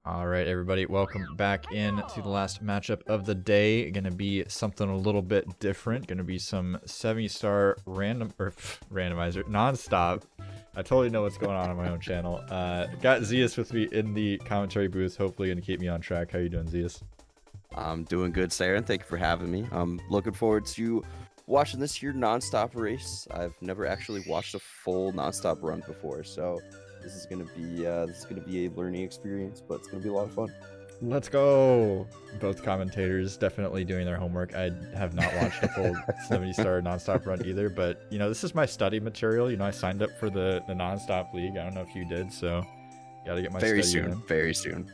All right, everybody, welcome back in to the last matchup of the day. Gonna be something a little bit different. Gonna be some 70-star randomizer, nonstop. I totally know what's going on my own channel. Got Zeus with me in the commentary booth. Hopefully, gonna keep me on track. How you doing, Zeus? I'm doing good, Sarah, and thank you for having me. I'm looking forward to watching this here nonstop race. I've never actually watched a full nonstop run before, so this is gonna be a learning experience, but it's gonna be a lot of fun. Let's go! Both commentators definitely doing their homework. I have not watched a full 70-star nonstop run either, but you know, this is my study material. You know, I signed up for the nonstop league. I don't know if you did, so gotta get my Very study soon, in. very soon.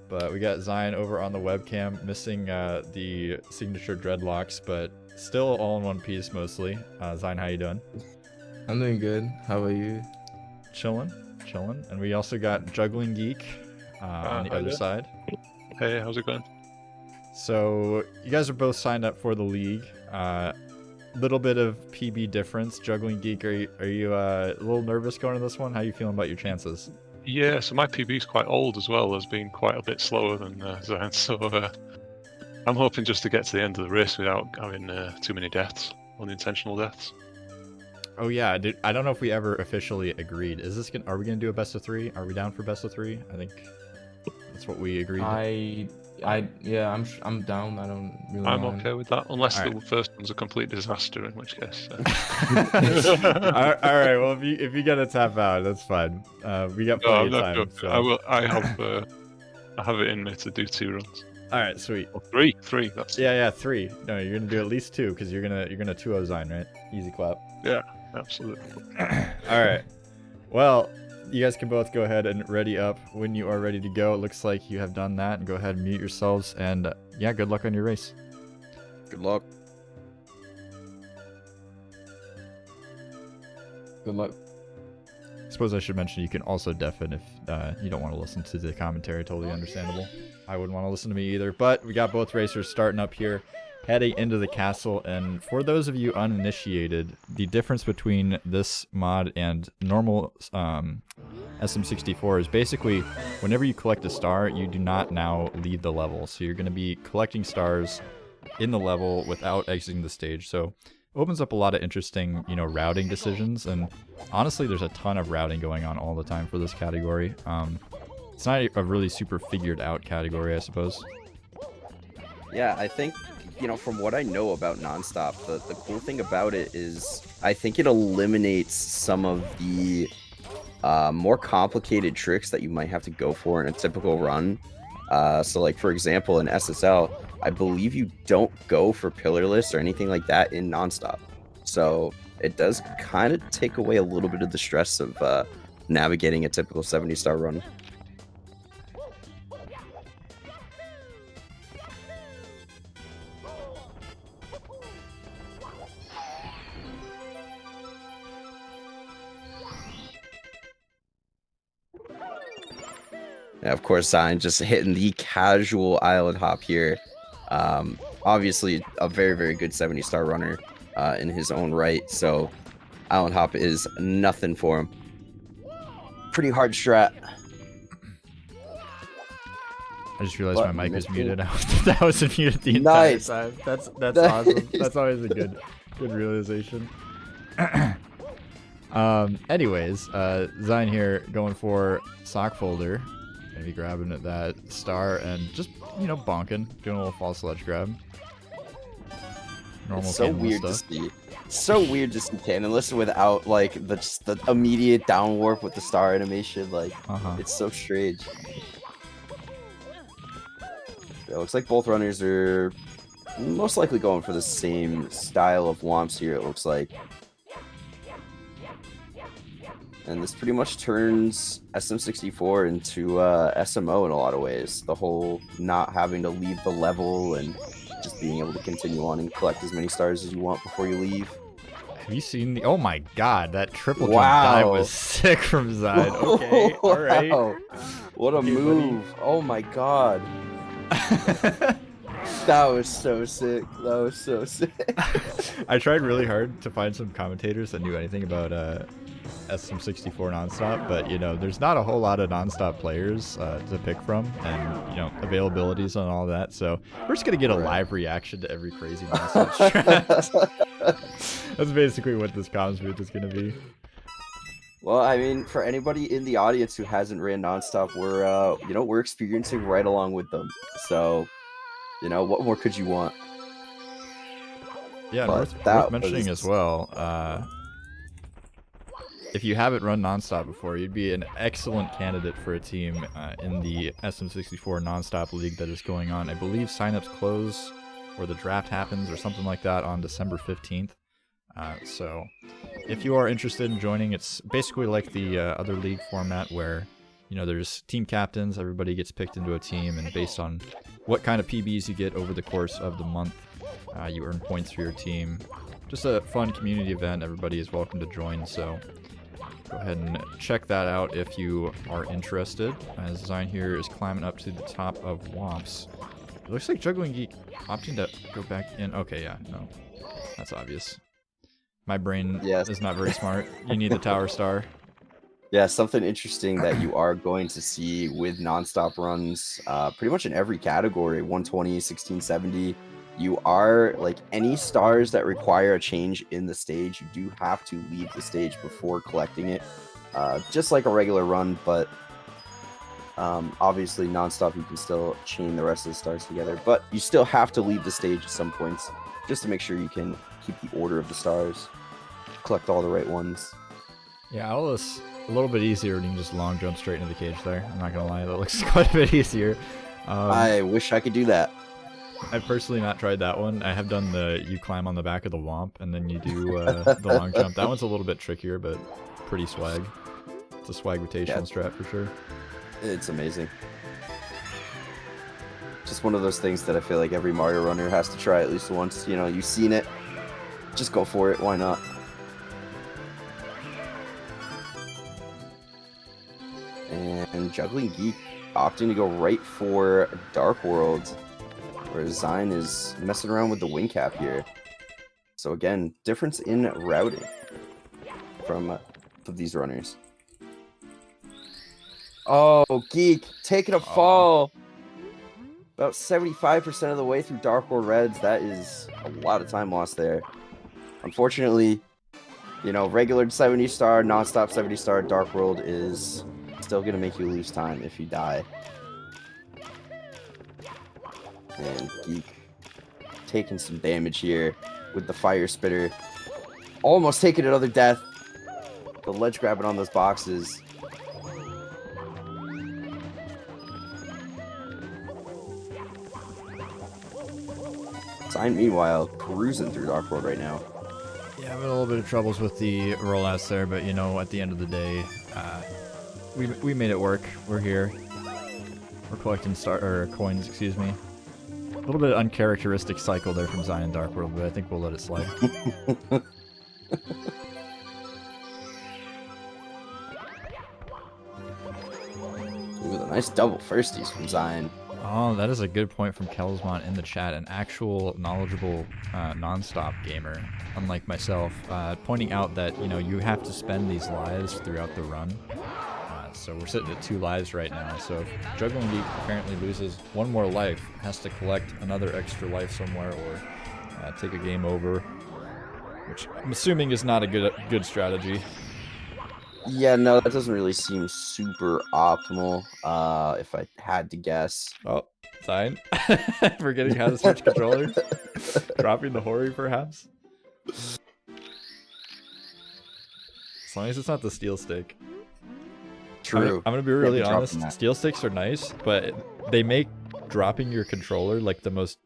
But we got Xein over on the webcam, missing the signature dreadlocks, but still all in one piece mostly. Xein, how you doing? I'm doing good. How about you? Chilling. And we also got jugglingeek on the other side. Hey, how's it going? So you guys are both signed up for the league. Little bit of PB difference. Jugglingeek, are you a little nervous going to this one? How you feeling about your chances? Yeah, so my PB's quite old as well, as being quite a bit slower than Xein, so I'm hoping just to get to the end of the race without having too many deaths, unintentional deaths. Oh yeah, dude, I don't know if we ever officially agreed. Are we gonna do a best of 3? Are we down for best of 3? I think that's what we agreed. Yeah, I'm down. I don't really I'm mind. okay with that, unless All the first one's a complete disaster, in which case. all right, well if you gotta tap out, that's fine. We got No, plenty I'm of not time. joking. So. I have it in me to do 2 runs. All right, sweet. Or 3. That's Yeah, 3. No, you're gonna do at least 2 because you're gonna 2-0 Xein, right? Easy clap. Yeah, absolutely. All right. Well, you guys can both go ahead and ready up when you are ready to go. It looks like you have done that, and go ahead and mute yourselves. And yeah, good luck on your race. Good luck. Good luck. I suppose I should mention you can also deafen if you don't want to listen to the commentary. Totally understandable. I wouldn't want to listen to me either. But we got both racers starting up here, heading into the castle. And for those of you uninitiated, the difference between this mod and normal SM64 is basically whenever you collect a star, you do not now leave the level. So you're going to be collecting stars in the level without exiting the stage. So opens up a lot of interesting, you know, routing decisions, and honestly there's a ton of routing going on all the time for this category. It's not a really super figured out category, I suppose. Yeah, I think, you know, from what I know about nonstop, the cool thing about it is I think it eliminates some of the more complicated tricks that you might have to go for in a typical run. So like, for example, in SSL, I believe you don't go for pillarless or anything like that in nonstop. So it does kind of take away a little bit of the stress of navigating a typical 70-star run. And of course, Xein just hitting the casual island hop here. Obviously, a very, very good 70-star runner in his own right. So, island hop is nothing for him. Pretty hard strat. I just realized my mic was muted. That was muted the entire Nice. time. That's awesome. That's always a good realization. Anyways, Xein here going for sock folder. Gonna be grabbing at that star and just, you know, bonking, doing a little false sledge grab. Normal It's so weird to see. So weird to see Cannonless without like the immediate down warp with the star animation. Like it's so strange. It looks like both runners are most likely going for the same style of womps here. It looks like. And this pretty much turns SM64 into SMO in a lot of ways. The whole not having to leave the level and just being able to continue on and collect as many stars as you want before you leave. Have you seen the... Oh my god, that triple jump Wow. dive was sick from Xein. Okay, alright. What a move. Oh my god. That was so sick. That was so sick. I tried really hard to find some commentators that knew anything about SM64 Nonstop, but you know, there's not a whole lot of Nonstop players to pick from, and you know, availabilities and all that. So we're just gonna get a live reaction to every crazy Nonstop strat. That's basically what this comms booth is gonna be. Well, I mean, for anybody in the audience who hasn't ran Nonstop, we're you know, we're experiencing right along with them. So, you know, what more could you want? Yeah, But worth mentioning as well. If you haven't run Nonstop before, you'd be an excellent candidate for a team in the SM64 Nonstop League that is going on. I believe signups close or the draft happens or something like that on December 15th. So if you are interested in joining, it's basically like the other league format where, you know, there's team captains, everybody gets picked into a team, and based on what kind of PBs you get over the course of the month, you earn points for your team. Just a fun community event. Everybody is welcome to join, so go ahead and check that out if you are interested. As Xein here is climbing up to the top of Womps. It looks like Juggling Geek opting to go back in. Okay, yeah, no. That's obvious. My brain is not very smart. You need the Tower Star. Yeah, something interesting that you are going to see with Nonstop runs, pretty much in every category, 120, 1670. You are, like, any stars that require a change in the stage, you do have to leave the stage before collecting it. Just like a regular run, but obviously Nonstop, you can still chain the rest of the stars together. But you still have to leave the stage at some points, just to make sure you can keep the order of the stars, collect all the right ones. Yeah, all this a little bit easier when you can just long jump straight into the cage there. I'm not gonna lie, that looks quite a bit easier. I wish I could do that. I've personally not tried that one. I have done the you climb on the back of the Womp and then you do the long jump. That one's a little bit trickier, but pretty swag. It's a swag rotational strat for sure. It's amazing. Just one of those things that I feel like every Mario runner has to try at least once. You know, you've seen it, just go for it. Why not? And Juggling Geek opting to go right for Dark World, where Xein is messing around with the wing cap here. So again, difference in routing from these runners. Oh, Geek taking a fall. About 75% of the way through Dark World Reds. That is a lot of time lost there. Unfortunately, you know, regular 70 star, Nonstop 70 star, Dark World is still going to make you lose time if you die. And Geek taking some damage here with the Fire Spitter. Almost taking another death. The ledge grabbing on those boxes. Xein, meanwhile, cruising through Dark World right now. Yeah, I'm having a little bit of troubles with the rollouts there, but you know, at the end of the day, we made it work. We're here. We're collecting coins, excuse me. A little bit of uncharacteristic cycle there from Xein and Dark World, but I think we'll let it slide. Ooh, the nice double firsties from Xein. Oh, that is a good point from Kelsmont in the chat. An actual knowledgeable Nonstop gamer, unlike myself, pointing out that, you know, you have to spend these lives throughout the run. So we're sitting at 2 lives right now. So if Juggling Geek apparently loses 1 more life, has to collect another extra life somewhere or take a game over, which I'm assuming is not a good strategy. Yeah, no, that doesn't really seem super optimal, if I had to guess. Oh, Xein. Forgetting how to switch controllers. Dropping the Hori, perhaps. As long as it's not the steel stick. True. I'm gonna be really honest. Steel sticks are nice, but they make dropping your controller like the most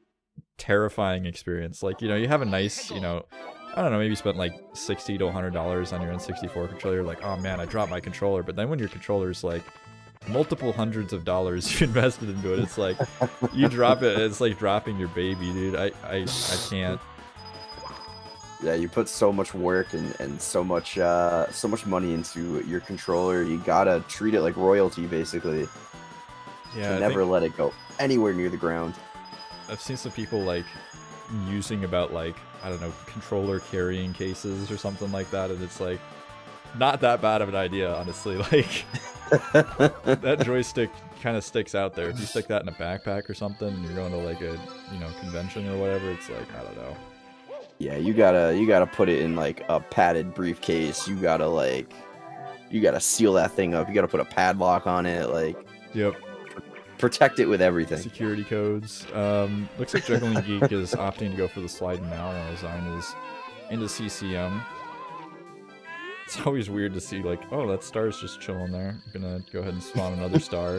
terrifying experience. Like, you know, you have a nice, you know, I don't know, maybe you spent like $60 to $100 on your N64 controller. You're like, oh man, I dropped my controller. But then when your controller's like multiple hundreds of dollars you invested into it, it's like you drop it, it's like dropping your baby, dude. I can't. Yeah, you put so much work and so much money into your controller. You gotta treat it like royalty, basically. Yeah, Never let it go anywhere near the ground. I've seen some people like musing about like, I don't know, controller carrying cases or something like that, and it's like not that bad of an idea, honestly. Like that joystick kind of sticks out there. If you stick that in a backpack or something and you're going to like a, you know, convention or whatever, it's like, I don't know. Yeah, you gotta put it in like a padded briefcase. You gotta seal that thing up. You gotta put a padlock on it. Like, Yep. protect it with everything. Security codes. Looks like Juggling Geek is opting to go for the slide now, while Xein is into CCM. It's always weird to see like, oh, that star's just chilling there. I'm gonna go ahead and spawn another star.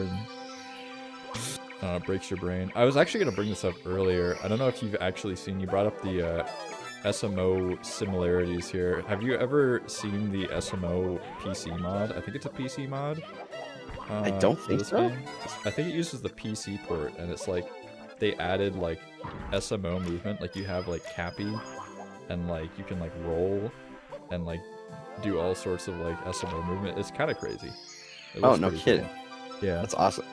And, breaks your brain. I was actually gonna bring this up earlier. I don't know if you've actually seen. You brought up the SMO similarities here. Have you ever seen the SMO PC mod? I think it's a PC mod. I don't think so. I think it uses the PC port, and it's like they added like SMO movement. Like you have like Cappy, and like you can like roll, and like do all sorts of like SMO movement. It's kind of crazy. Oh, no kidding. Cool. Yeah, that's awesome.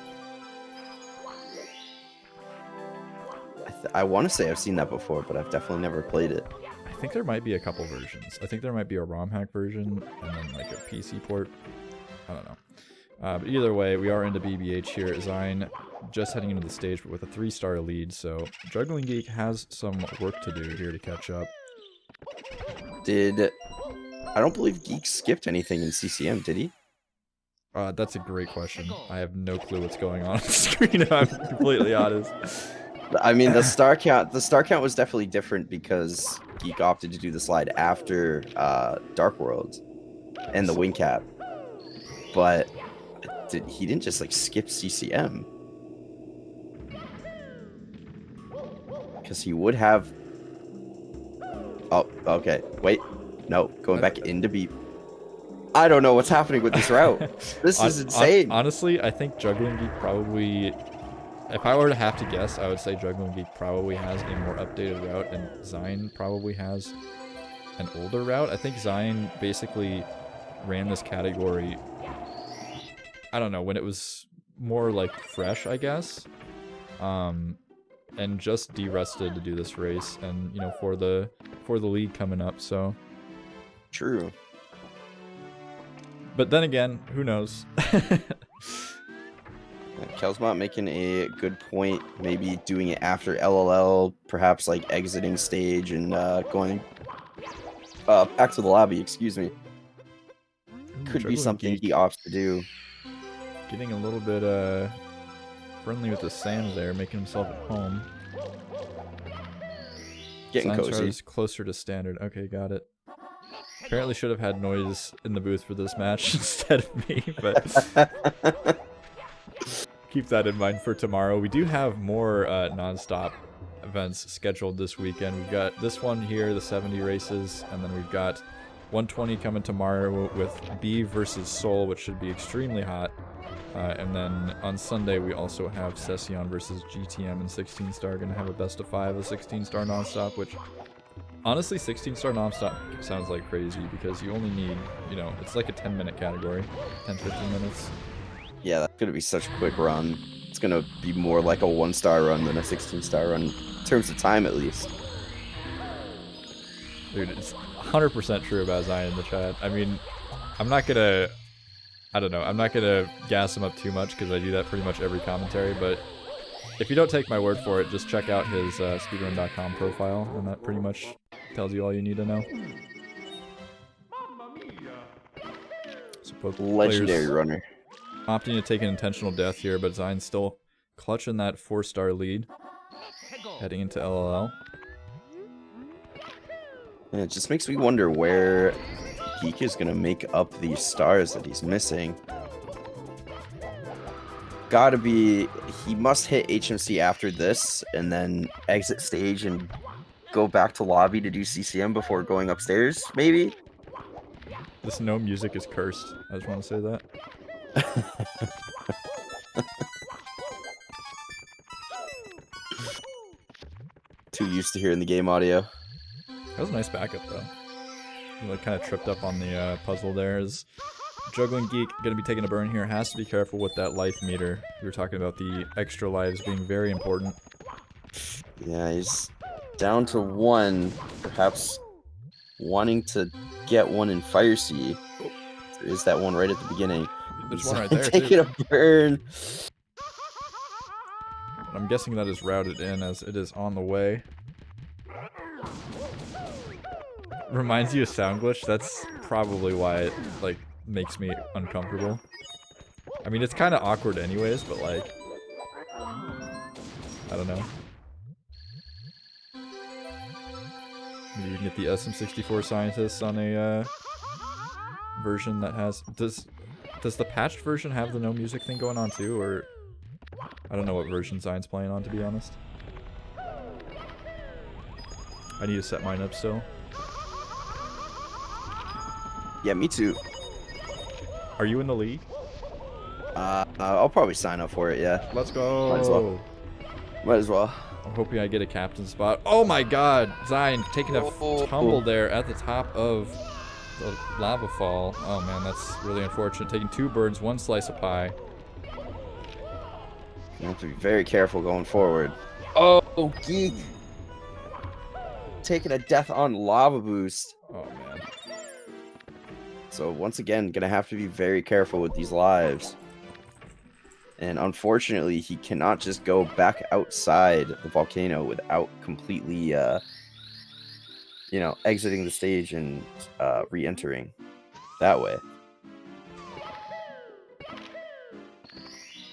I want to say I've seen that before, but I've definitely never played it. I think there might be a couple versions. I think there might be a ROM hack version and then like a PC port. I don't know. But either way, we are into BBH here. Xein just heading into the stage, but with a 3-star lead. So Juggling Geek has some work to do here to catch up. I don't believe Geek skipped anything in CCM, did he? That's a great question. I have no clue what's going on the screen, if I'm completely honest. I mean, the star count was definitely different because Geek opted to do the slide after Dark World and the wing cap. But he didn't just like skip CCM. Because he would have... Oh, okay. Wait. No, going back into B. I don't know what's happening with this route. This is insane. Honestly, I think Juggling Geek probably... If I were to have to guess, I would say Juggling Geek probably has a more updated route, and Xein probably has an older route. I think Xein basically ran this category, I don't know, when it was more like fresh, I guess, and just de-rested to do this race, and you know, for the league coming up. So true. But then again, who knows? Kelsbot making a good point. Maybe doing it after LLL, perhaps like exiting stage and going back to the lobby. Excuse me. Could be something he opts to do. Getting a little bit friendly with the sands there, making himself at home. Getting cozy. Closer to standard. Okay, got it. Apparently should have had noise in the booth for this match instead of me, but keep that in mind for tomorrow. We do have more non-stop events scheduled this weekend. We've got this one here, the 70 races, and then we've got 120 coming tomorrow with B versus Seoul, which should be extremely hot. And then on Sunday, we also have Session versus GTM and 16-star. Going to have a best of 5 of 16-star non-stop, which honestly, 16-star non-stop sounds like crazy because you only need, you know, it's like a 10-minute category, 10-15 minutes. Yeah, that's going to be such a quick run. It's going to be more like a 1-star run than a 16-star run, in terms of time at least. Dude, it's 100% true about Xein in the chat. I mean, I'm not going to, I don't know, I'm not going to gas him up too much because I do that pretty much every commentary, but if you don't take my word for it, just check out his speedrun.com profile, and that pretty much tells you all you need to know. So legendary runner. Opting to take an intentional death here, but Xein's still clutching that 4-star lead, heading into LLL. And it just makes me wonder where Geek is going to make up these stars that he's missing. Gotta be, he must hit HMC after this, and then exit stage and go back to lobby to do CCM before going upstairs, maybe? This no music is cursed. I just want to say that. Too used to hearing the game audio. That was a nice backup though. You like kind of tripped up on the puzzle there. Is Juggling Geek gonna be taking a burn here? Has to be careful with that life meter. We were talking about the extra lives being very important. Yeah, he's down to one. Perhaps wanting to get one in Fire Sea. There is that one right at the beginning. There's He's one right there, taking too. a burn. I'm guessing that is routed in as it is on the way. Reminds you of Sound Glitch? That's probably why it, like, makes me uncomfortable. I mean, it's kind of awkward anyways, but, like... I don't know. Maybe you can get the SM64 scientists on a, version that has... Does the patched version have the no music thing going on too, or... I don't know what version Zion's playing on, to be honest. I need to set mine up still. Yeah, me too. Are you in the league? I'll probably sign up for it, yeah. Let's go! Might as well. Might as well. I'm hoping I get a captain spot. Oh my god! Zion taking a tumble there at the top of the lava fall. Oh man, that's really unfortunate. Taking 2 birds, 1 slice of pie. You have to be very careful going forward. Oh, geek! Taking a death on lava boost. Oh man. So once again, gonna have to be very careful with these lives. And unfortunately, he cannot just go back outside the volcano without completely, you know, exiting the stage and re-entering that way.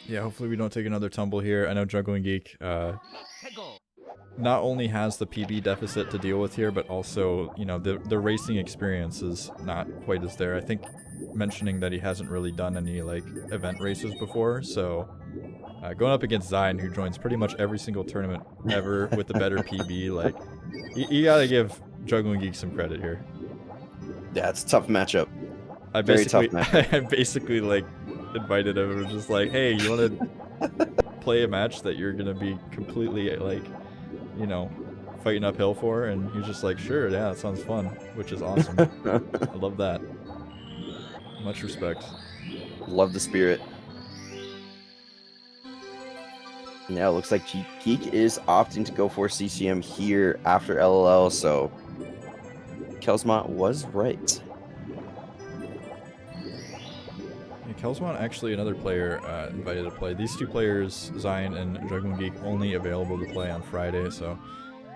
Yeah, hopefully we don't take another tumble here. I know Juggling Geek not only has the PB deficit to deal with here, but also, you know, the racing experience is not quite as there. I think mentioning that he hasn't really done any, like, event races before, so going up against Zion, who joins pretty much every single tournament ever with the better PB, like, you gotta give Juggling Geek some credit here. Yeah, it's a tough matchup. I basically, like, invited him and was just like, hey, you want to play a match that you're gonna be completely, like, you know, fighting uphill for? And he's just like, sure, yeah, that sounds fun, which is awesome. I love that. Much respect. Love the spirit. Yeah, it looks like Geek is opting to go for CCM here after LLL, so Kelsmont was right. Yeah, Kelsmont, actually another player invited to play. These 2 players, Zion and Juggling Geek, only available to play on Friday, so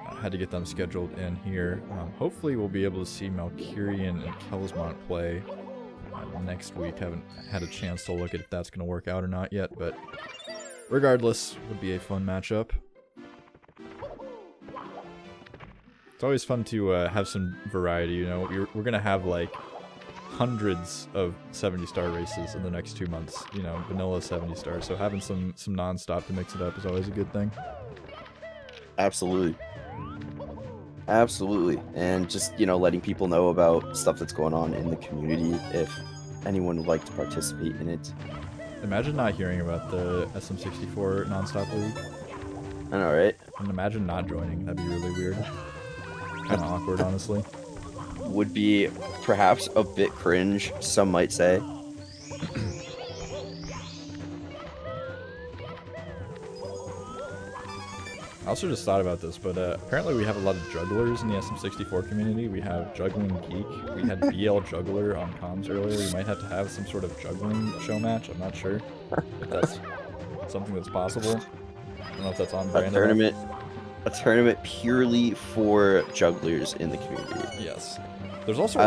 I had to get them scheduled in here. Hopefully we'll be able to see Malkurian and Kelsmont play next week. Haven't had a chance to look at if that's going to work out or not yet, but regardless, would be a fun matchup. It's always fun to have some variety, you know. We're going to have, like, hundreds of 70-star races in the next 2 months, you know, vanilla 70-star, so having some non-stop to mix it up is always a good thing. Absolutely. Absolutely. And just, you know, letting people know about stuff that's going on in the community if anyone would like to participate in it. Imagine not hearing about the SM64 Nonstop League. I know, right? And imagine not joining. That'd be really weird. Kind of awkward, honestly. Would be perhaps a bit cringe, some might say. I also just thought about this, but apparently we have a lot of jugglers in the SM64 community. We have Juggling Geek. We had BL Juggler on comms earlier. We might have to have some sort of juggling show match. I'm not sure if that's something that's possible. I don't know if that's on brand. A tournament purely for jugglers in the community. Yes. There's also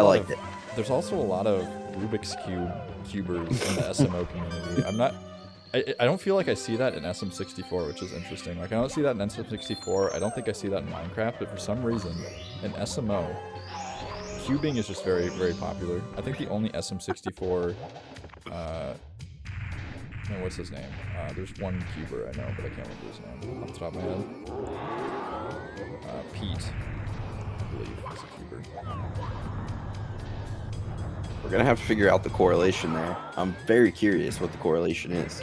there's also a lot of Rubik's cubers in the SMO community. I don't feel like I see that in SM64, which is interesting. Like, I don't see that in SM64. I don't think I see that in Minecraft, but for some reason, in SMO, cubing is just very, very popular. I think the only SM64, no, what's his name? There's one cuber I know, but I can't remember his name off the top of my head. Pete, I believe, is a cuber. We're gonna have to figure out the correlation there. I'm very curious what the correlation is.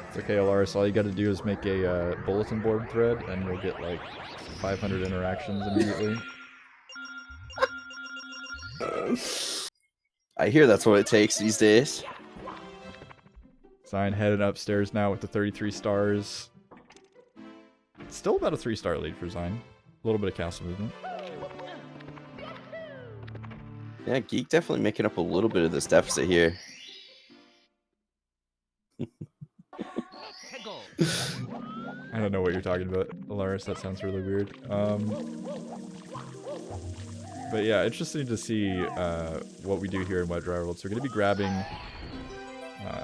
It's okay, Alaris. All you gotta do is make a bulletin board thread, and you'll get like 500 interactions immediately. I hear that's what it takes these days. Xein headed upstairs now with the 33 stars. Still about a 3-star lead for Xein. A little bit of castle movement. Yeah, Geek definitely making up a little bit of this deficit here. I don't know what you're talking about, Alaris. That sounds really weird. But yeah, interesting to see what we do here in Wet Dry World. So we're going to be grabbing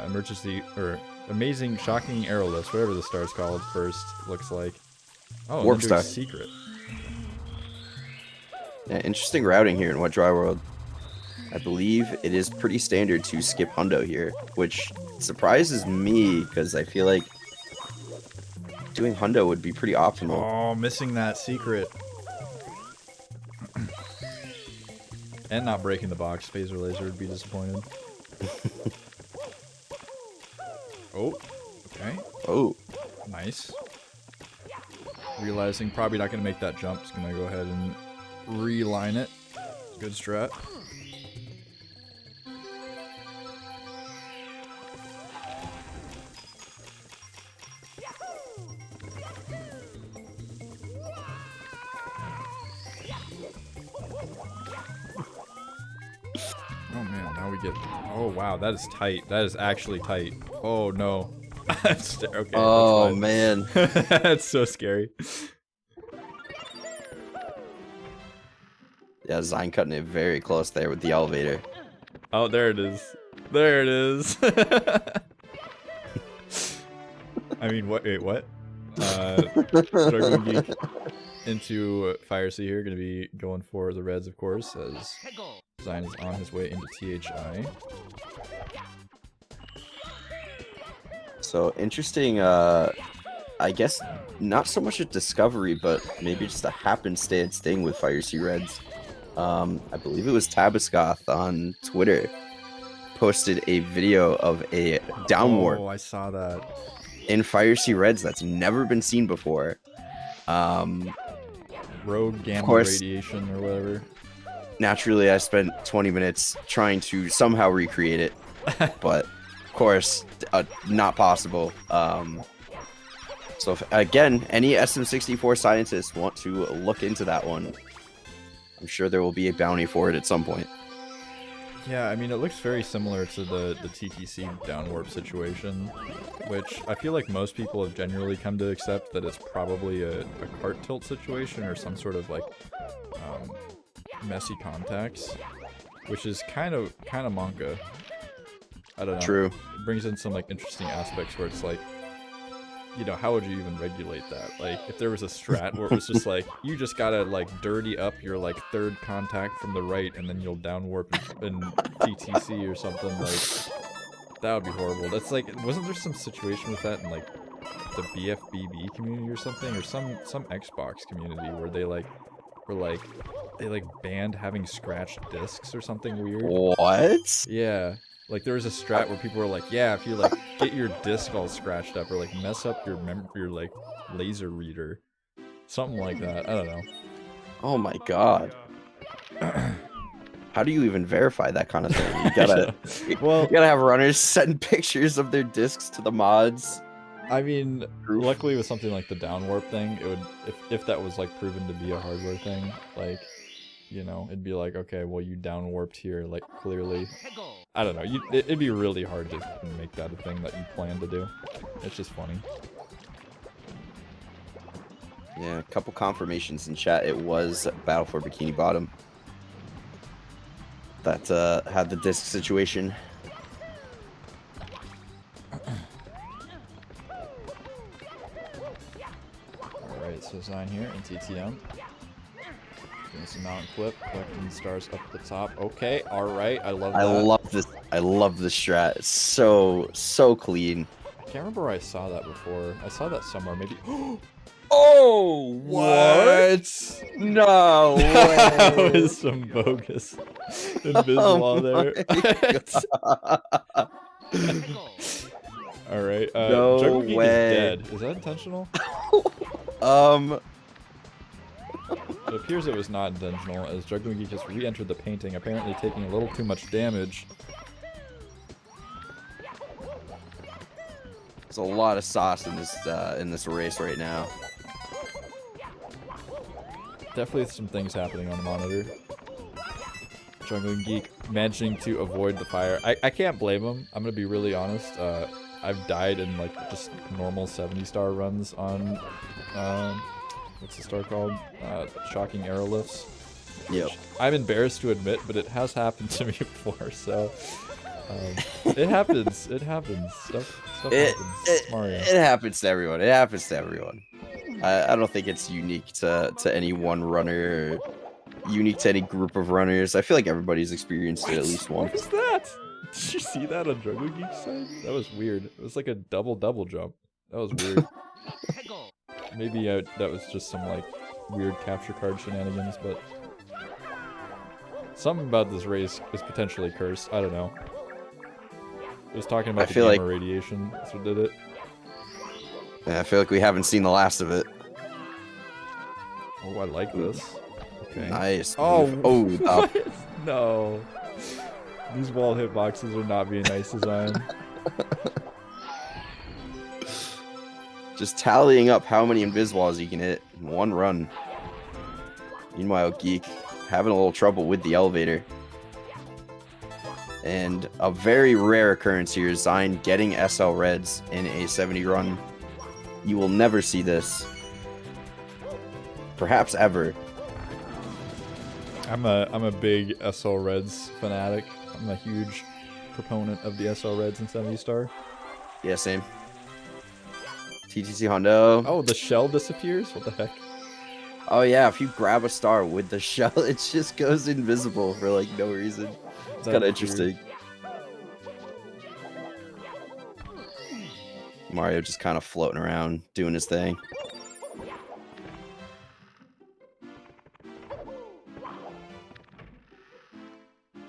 emergency or amazing, shocking arrowless, whatever the star's called first. Looks like. Oh, Warp and then Star. doing secret. Yeah, interesting routing here in Wet Dry World. I believe it is pretty standard to skip Hundo here, which surprises me because I feel like doing Hundo would be pretty optimal. Oh, missing that secret. And not breaking the box. Phaser Laser would be disappointed. Oh, okay. Oh, Nice. Realizing probably not going to make that jump. Just going to go ahead and reline it. Good strat. Oh man, now we get... Oh wow, that is tight. That is actually tight. Oh no. Okay. oh that's man. fine. That's so scary. Yeah, Xein cutting it very close there with the elevator. Oh, there it is. There it is. I mean, what? Wait, what? Jugglingeek into Fire Sea here. Going to be going for the Reds, of course, as Xein is on his way into THI. So interesting, I guess not so much a discovery, but maybe just a happenstance thing with Fire Sea Reds. I believe it was Tabascoth on Twitter posted a video of a downward Oh, I saw that. in Fire Sea Reds that's never been seen before. Rogue gamma course. radiation or whatever. Naturally, I spent 20 minutes trying to somehow recreate it, but of course, not possible. So if, again, any SM64 scientists want to look into that one, I'm sure there will be a bounty for it at some point. Yeah, I mean, it looks very similar to the TTC downwarp situation, which I feel like most people have generally come to accept that it's probably a cart tilt situation or some sort of like messy contacts, which is kind of Monka. I don't know. True. It brings in some like interesting aspects where it's like, you know, how would you even regulate that? Like, if there was a strat where it was just like, you just gotta like dirty up your like third contact from the right, and then you'll downwarp in TTC or something, like that would be horrible. That's like, wasn't there some situation with that in like the BFBB community or something, or some Xbox community where they like were like they like banned having scratched discs or something weird? What? Yeah. Like, there was a strat where people were like, yeah, if you, like, get your disc all scratched up or, like, mess up your, like, laser reader. Something like that. I don't know. Oh my god. How do you even verify that kind of thing? You gotta, Well, you gotta have runners send pictures of their discs to the mods. I mean, luckily with something like the downwarp thing, it would, if that was, like, proven to be a hardware thing, like, you know, it'd be like, okay, well, you downwarped here, like, clearly. I don't know. It'd be really hard to make that a thing that you plan to do. It's just funny. Yeah, a couple confirmations in chat. It was Battle for Bikini Bottom that had the disc situation. Alright, so Xein here in TTM. Doing some mountain clip, collecting stars up the top. Okay, alright, I love that. I love this. I love this strat. It's so clean. I can't remember where I saw that before. I saw that somewhere, maybe. Oh, What? No That way. was some bogus invisible there. Alright, No Jugglingeek way. is dead. Is that intentional? It appears it was not intentional, as Jugglingeek just re-entered the painting, apparently taking a little too much damage. There's a lot of sauce in this race right now. Definitely some things happening on the monitor. Juggling Geek managing to avoid the fire. I can't blame him. I'm gonna be really honest. I've died in like just normal 70-star runs on what's the star called? Shocking arrow lifts. Yep. I'm embarrassed to admit, but it has happened to me before. So it happens. It happens. Stuff happens. It's Mario. It happens to everyone. It happens to everyone. I don't think it's unique to any one runner. Unique to any group of runners. I feel like everybody's experienced it at least once. What was that? Did you see that on Juggling Geek's side? That was weird. It was like a double jump. That was weird. Maybe that was just some like weird capture card shenanigans, but something about this race is potentially cursed. I don't know. It was talking about the gamma radiation. That's what did it. Yeah, I feel like we haven't seen the last of it. Oh, I like this. Okay. Nice. Oh, up. No. These wall hitboxes are not being nice design. Just tallying up how many invis-walls you can hit in one run. Meanwhile, Geek having a little trouble with the elevator. And a very rare occurrence here, Xein getting SL Reds in a 70 run. You will never see this. Perhaps ever. I'm a big SL Reds fanatic. I'm a huge proponent of the SL Reds in 70 star. Yeah, same. TTC Hondo. Oh, the shell disappears? What the heck? Oh yeah, if you grab a star with the shell, it just goes invisible for like no reason. It's kind of interesting. Mario just kind of floating around, doing his thing.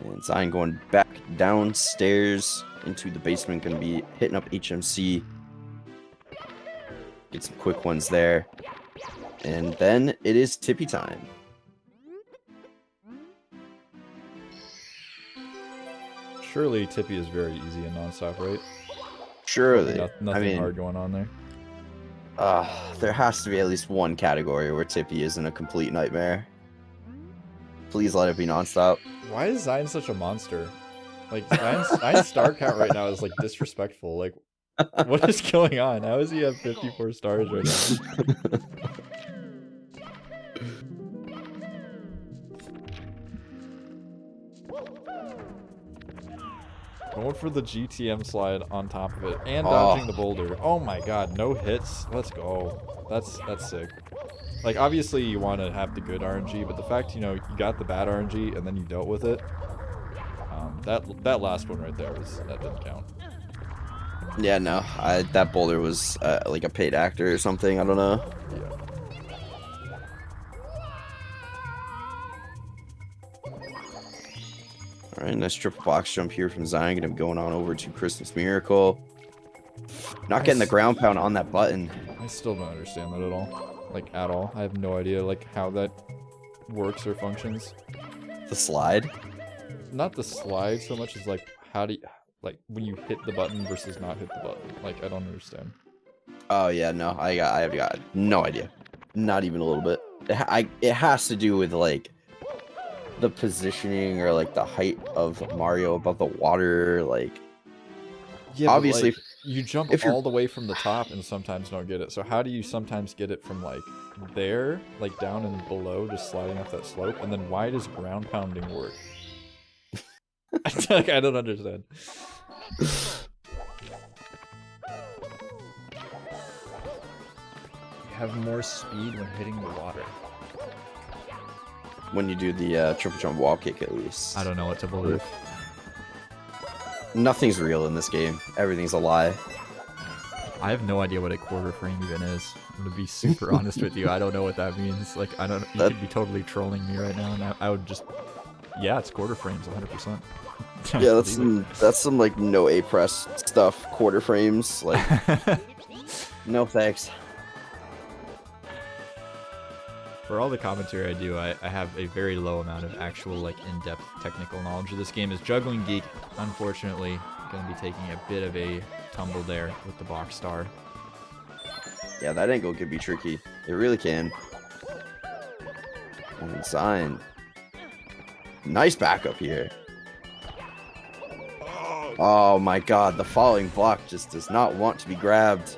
And Xein going back downstairs into the basement, going to be hitting up HMC. Get some quick ones there. And then it is Tippy time. Surely Tippy is very easy and nonstop, right? Surely. Nothing hard going on there. There has to be at least one category where Tippy isn't a complete nightmare. Please let it be nonstop. Why is Xein such a monster? Like, Zion's star count right now is, like, disrespectful. Like, what is going on? How is he at 54 stars right now? Going for the GTM slide on top of it and dodging the boulder. Oh my god, no hits. Let's go. That's sick. Like, obviously you want to have the good RNG, but the fact, you know, you got the bad RNG and then you dealt with it. That last one right there that didn't count. Yeah, no, that boulder was like a paid actor or something. I don't know. Yeah. All right, nice triple box jump here from Xein. Gonna be going on over to Christmas Miracle. Not getting the ground pound on that button. I still don't understand that at all. Like, at all. I have no idea, like, how that works or functions. The slide? Not the slide so much as, like, how do you... Like, when you hit the button versus not hit the button. Like, I don't understand. Oh, yeah, no. I have got no idea. Not even a little bit. It has to do with, like, the positioning or, like, the height of Mario above the water. Like, yeah, obviously... But, like, you jump all the way from the top and sometimes don't get it. So how do you sometimes get it from, like, there, like, down and below, just sliding off that slope? And then why does ground pounding work? Like, I don't understand. You have more speed when hitting the water. When you do the triple jump wall kick, at least. I don't know what to believe. Nothing's real in this game. Everything's a lie. I have no idea what a quarter frame even is. I'm gonna be super honest with you. I don't know what that means. Like, I don't. You could be totally trolling me right now, and I would just. Yeah, it's quarter frames, 100%. Yeah, that's some like no A press stuff. Quarter frames, like. No thanks. For all the commentary I do, I have a very low amount of actual, like, in-depth technical knowledge of this game. As Juggling Geek, unfortunately, gonna be taking a bit of a tumble there with the box star. Yeah, that angle could be tricky. It really can. And Xein. Nice backup here. Oh my god, the falling block just does not want to be grabbed.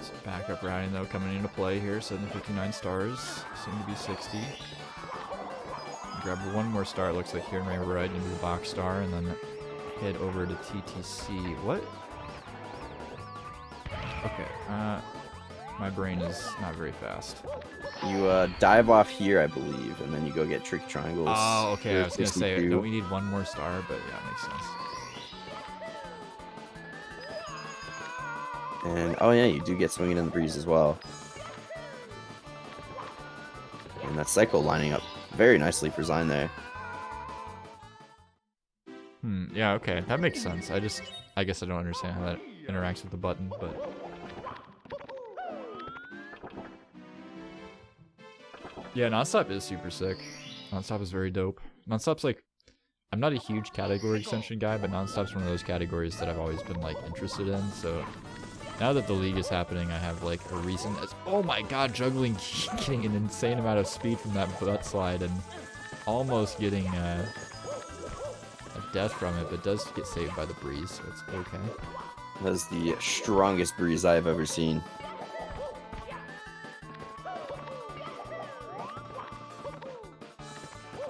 So backup routing though coming into play here. 759 stars, soon to be 60. Grab one more star, it looks like here, and right into the box star, and then head over to TTC. What? Okay, my brain is not very fast. You dive off here, I believe, and then you go get tricky triangles. Oh, okay, I was gonna say, 62. don't we need one more star? But yeah, makes sense. And oh yeah, you do get swinging in the breeze as well. And that cycle lining up very nicely for Xein there. Yeah, okay, that makes sense. I guess I don't understand how that interacts with the button, but... Yeah, Nonstop is super sick. Nonstop is very dope. Nonstop's like... I'm not a huge category extension guy, but Nonstop's one of those categories that I've always been, like, interested in, so... Now that the league is happening, I have, like, a reason... Oh my god, juggling, getting an insane amount of speed from that butt slide, and almost getting, a death from it, but does get saved by the breeze, so it's okay. That is the strongest breeze I have ever seen.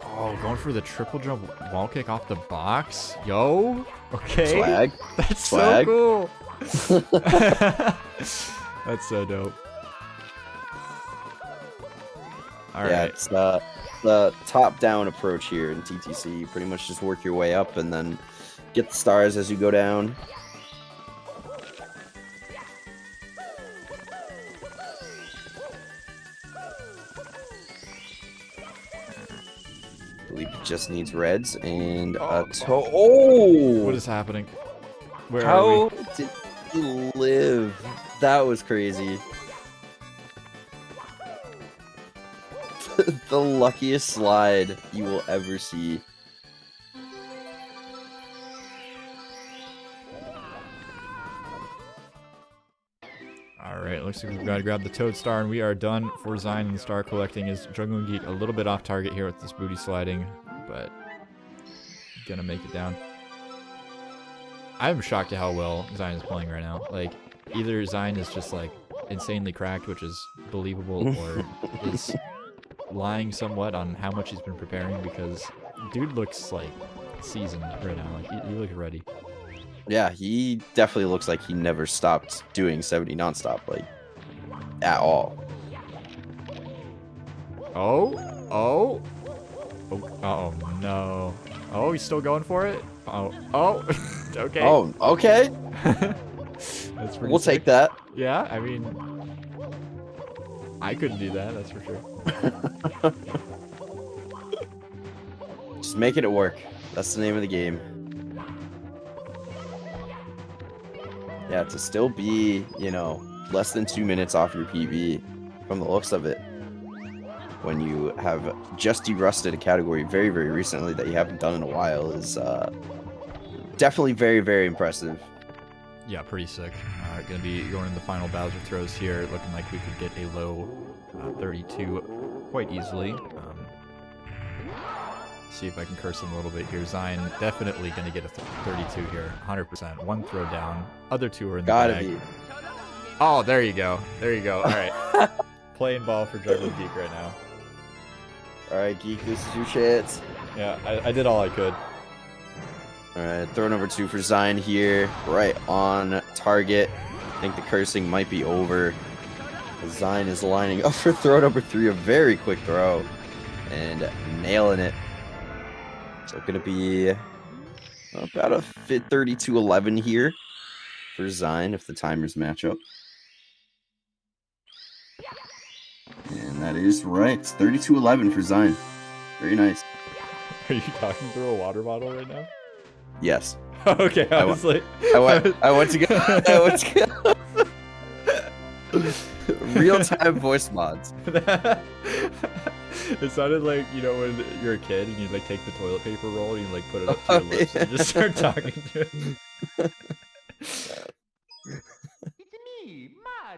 Oh, going for the triple jump wall kick off the box? Yo! Okay. Swag. That's Swag. so cool! That's so dope. Alright. Yeah, it's the top-down approach here in TTC. You pretty much just work your way up and then get the stars as you go down. I believe it just needs reds and a toe. Oh! What is happening? Where are How we? did he live? That was crazy. The luckiest slide you will ever see. Alright, looks like we've got to grab the Toad Star, and we are done for Xein, and the star collecting is Juggling Geek a little bit off target here with this booty sliding, but gonna make it down. I'm shocked at how well Xein is playing right now. Like, either Xein is just, like, insanely cracked, which is believable, or is lying somewhat on how much he's been preparing, because dude looks, like, seasoned right now. Like, he looks ready. Yeah, he definitely looks like he never stopped doing 70 nonstop, like, at all. Oh, oh, oh, no. Oh, he's still going for it? Oh, okay. Oh, okay. That's pretty We'll sick. take that. Yeah, I mean, I couldn't do that, that's for sure. Just making it work. That's the name of the game. Yeah, to still be, you know, less than 2 minutes off your PB, from the looks of it, when you have just derusted a category very, very recently that you haven't done in a while, is definitely very, very impressive. Yeah, pretty sick. Gonna be going in the final Bowser throws here, looking like we could get a low 32 quite easily. See if I can curse him a little bit here. Xein definitely gonna get a 32 here, 100%. One throw down, other two are in the Gotta bag. be. Oh, there you go. There you go. All right. Playing ball for Juggling Geek right now. Alright, Geek, this is your chance. Yeah, I did all I could. Alright, throw number 2 for Xein here. Right on target. I think the cursing might be over. Xein is lining up for throw number 3, a very quick throw. And nailing it. So gonna be about a 32-11 here for Xein if the timers match up. And that is right. It's 32-11 for Xein. Very nice. Are you talking through a water bottle right now? Yes. Okay, I was like... I went to go. I went to go. Real-time voice mods. It sounded like, you know, when you're a kid and you like take the toilet paper roll and you like put it up to your lips and just start talking to it.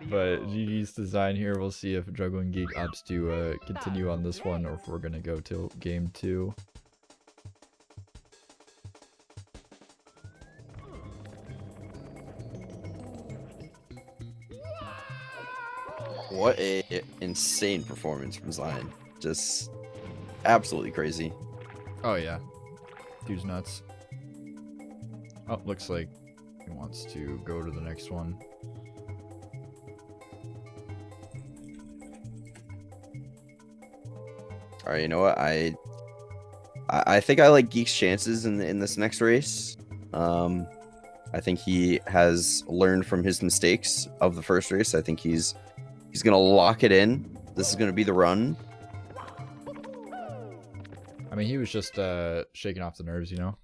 But GG's design here. We'll see if Juggling Geek opts to continue on this one or if we're gonna go till game 2. What a insane performance from Zion. Just absolutely crazy. Oh yeah, dude's nuts. Oh, looks like he wants to go to the next one. All right, you know what? I think I like Geek's chances in this next race. I think he has learned from his mistakes of the first race. I think he's gonna lock it in. This is gonna be the run. I mean, he was just shaking off the nerves, you know?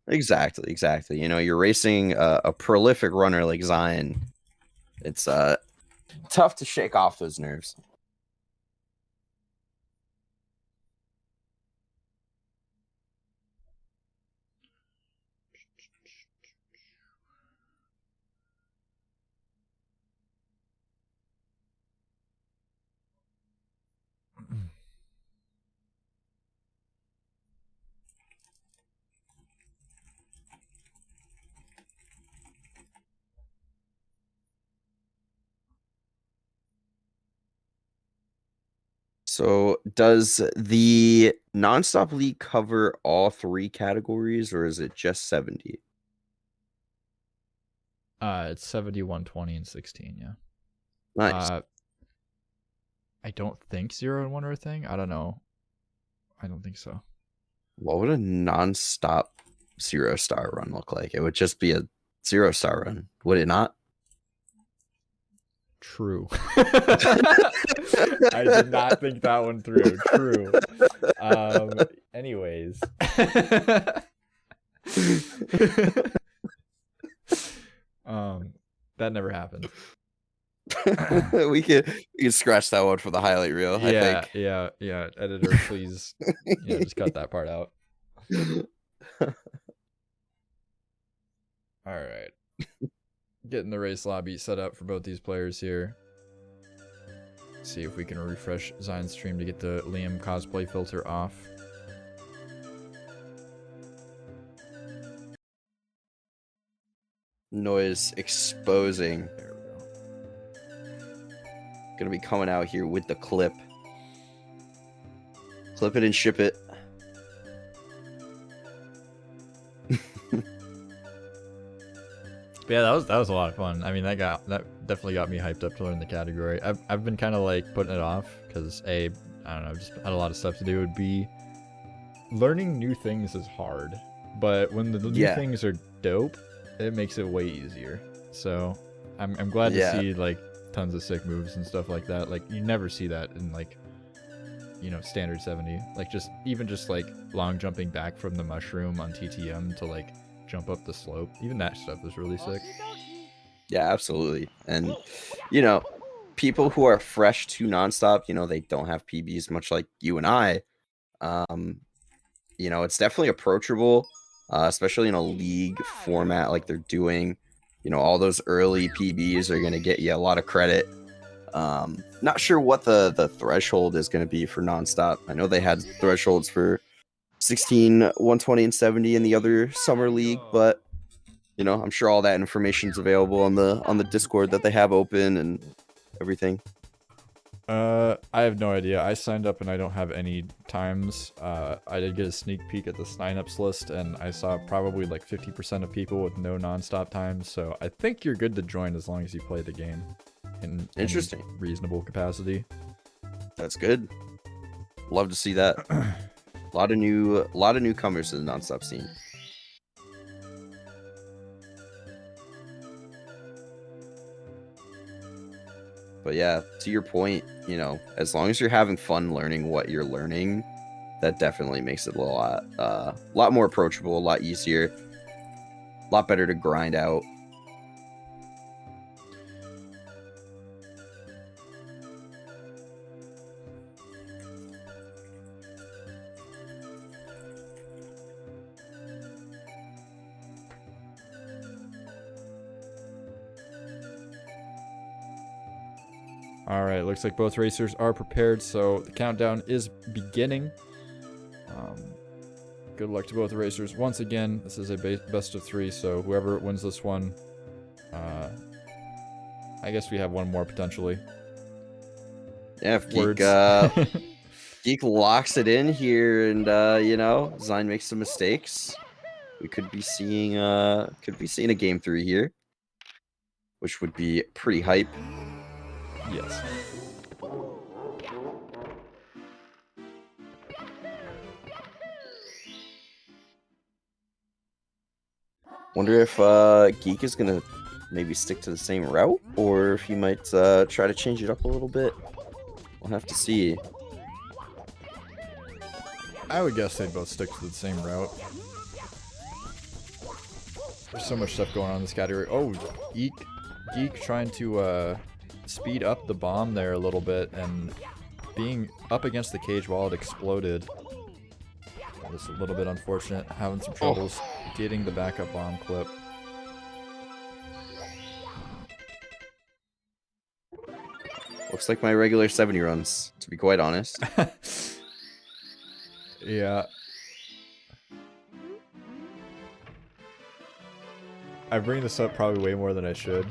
Exactly. You know, you're racing a prolific runner like Zion. It's tough to shake off those nerves. So does the Nonstop League cover all 3 categories, or is it just 70? It's 70, 120, and 16, yeah. Nice. I don't think 0 and 1 are a thing. I don't know. I don't think so. What would a Nonstop 0-star run look like? It would just be a 0-star run, would it not? True. I did not think that one through. True. Anyways. That never happened. we can scratch that one for the highlight reel. I think. Yeah. Editor, please, just cut that part out. All right. Getting the race lobby set up for both these players here. See if we can refresh Zion's stream to get the Liam cosplay filter off. Noise exposing. There we go. Gonna be coming out here with the clip. Clip it and ship it. Yeah, that was a lot of fun. I mean, that definitely got me hyped up to learn the category. I've been kind of like putting it off because I don't know, just had a lot of stuff to do. Would be learning new things is hard, but when the new things are dope, it makes it way easier. So I'm glad to see like tons of sick moves and stuff like that. Like you never see that in like, you know, standard 70. Like even just like long jumping back from the mushroom on TTM to like jump up the slope. Even that stuff was really sick. Yeah, absolutely. And you know, people who are fresh to Nonstop, you know, they don't have PBs much like you and I. You know, it's definitely approachable, especially in a league format like they're doing. You know, all those early PBs are going to get you a lot of credit. Not sure what the threshold is going to be for Nonstop. I know they had thresholds for 16, 120, and 70 in the other summer league, but you know, I'm sure all that information is available on the Discord that they have open and everything. I have no idea. I signed up and I don't have any times. I did get a sneak peek at the signups list and I saw probably like 50% of people with no nonstop times. So I think you're good to join as long as you play the game in Interesting, reasonable capacity. That's good. Love to see that. A lot of newcomers to the Nonstop scene. But yeah, to your point, you know, as long as you're having fun learning what you're learning, that definitely makes it a lot more approachable, a lot easier, a lot better to grind out. All right, looks like both racers are prepared, so the countdown is beginning. Good luck to both racers. Once again, this is a best of 3, so whoever wins this one, I guess we have one more potentially. Yeah, if Words. Geek locks it in here, and you know, Xein makes some mistakes, we could be seeing a game 3 here, which would be pretty hype. Yes. Wonder if Geek is gonna maybe stick to the same route, or if he might try to change it up a little bit. We'll have to see. I would guess they'd both stick to the same route. There's so much stuff going on in this category. Oh, Geek trying to speed up the bomb there a little bit and being up against the cage while it exploded. That was a little bit unfortunate. Having some troubles getting the backup bomb clip. Looks like my regular 70 runs, to be quite honest. Yeah. I bring this up probably way more than I should.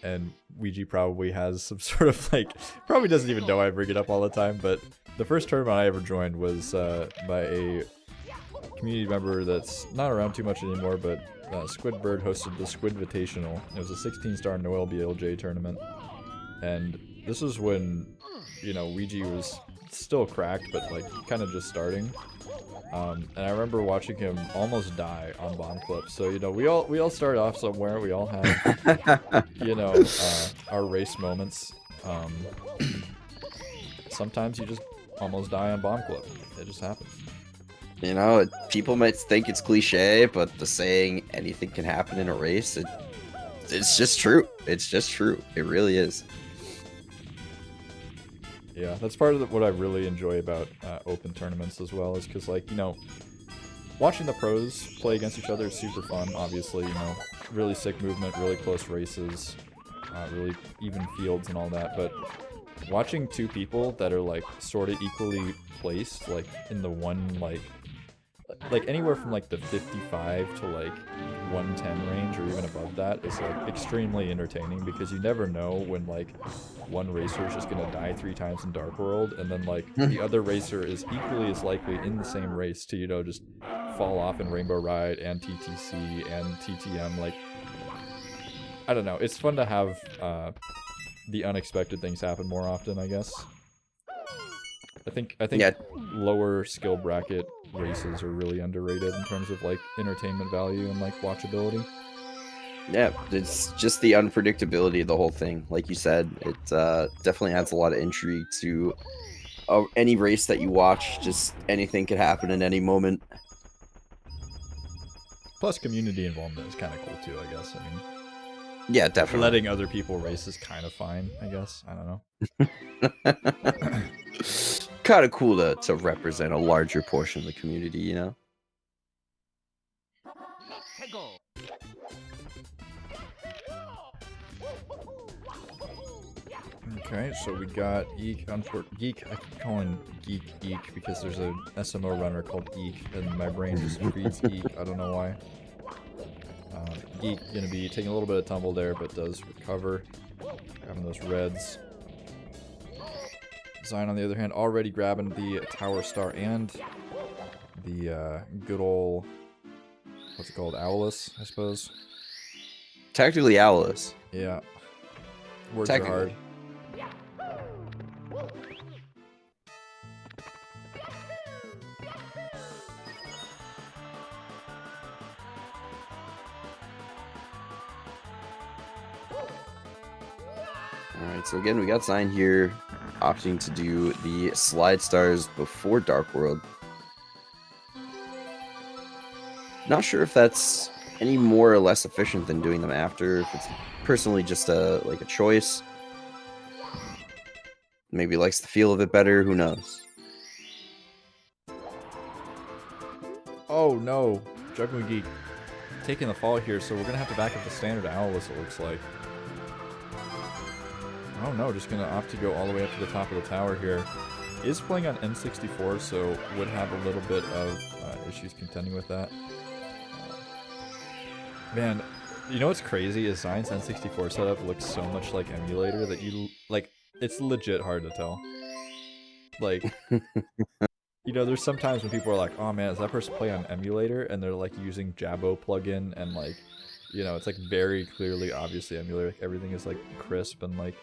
And Ouija probably has some sort of like, probably doesn't even know I bring it up all the time, but the first tournament I ever joined was by a community member that's not around too much anymore, but Squidbird hosted the Squidvitational. It was a 16-star Noel BLJ tournament. And this was when, you know, Ouija was still cracked, but like kind of just starting. And I remember watching him almost die on bomb clips. So, you know, we all start off somewhere. We all have, you know, our race moments. Sometimes you just almost die on bomb clip. It just happens. You know, people might think it's cliche, but the saying anything can happen in a race, it's just true. It's just true. It really is. Yeah, that's part of what I really enjoy about open tournaments as well, is because, like, you know, watching the pros play against each other is super fun, obviously, you know, really sick movement, really close races, really even fields and all that, but watching two people that are, like, sort of equally placed, like, in the one, like anywhere from, like, the 55 to, like, 110 range or even above that is, like, extremely entertaining, because you never know when, like, one racer is just gonna die 3 times in Dark World, and then, like, the other racer is equally as likely in the same race to, you know, just fall off in Rainbow Ride and TTC and TTM. Like, I don't know. It's fun to have the unexpected things happen more often, I guess. I think Yeah. lower skill bracket races are really underrated in terms of, like, entertainment value and, like, watchability. Yeah, it's just the unpredictability of the whole thing. Like you said, it definitely adds a lot of intrigue to any race that you watch. Just anything could happen in any moment. Plus, community involvement is kind of cool too, I guess. I mean, Yeah, definitely. letting other people race is kind of fine, I guess. I don't know. Kind of cool to represent a larger portion of the community, you know? Okay, so we got Geek. Geek, I keep calling Geek because there's a SMO runner called Geek, and my brain just reads Geek. I don't know why. Geek gonna be taking a little bit of tumble there, but does recover. Grabbing those reds. Xein, on the other hand, already grabbing the Tower Star and the good old, what's it called, Owlus, I suppose. Technically Owlus. Yeah. Words are hard. Alright, so again, we got Xein here opting to do the slide stars before Dark World. Not sure if that's any more or less efficient than doing them after, if it's personally just a choice. Maybe likes the feel of it better, who knows. Oh no, Juggling Geek taking the fall here, so we're gonna have to back up the standard Owlus, it looks like. Oh no, just gonna opt to go all the way up to the top of the tower here. Is playing on N64, so would have a little bit of issues contending with that. Man, you know what's crazy is Xein's N64 setup looks so much like emulator that you like. It's legit hard to tell. Like, you know, there's sometimes when people are like, "Oh man, is that person playing on emulator?" and they're like using Jabbo plugin and like, you know, it's like very clearly, obviously emulator. Like, everything is like crisp and like,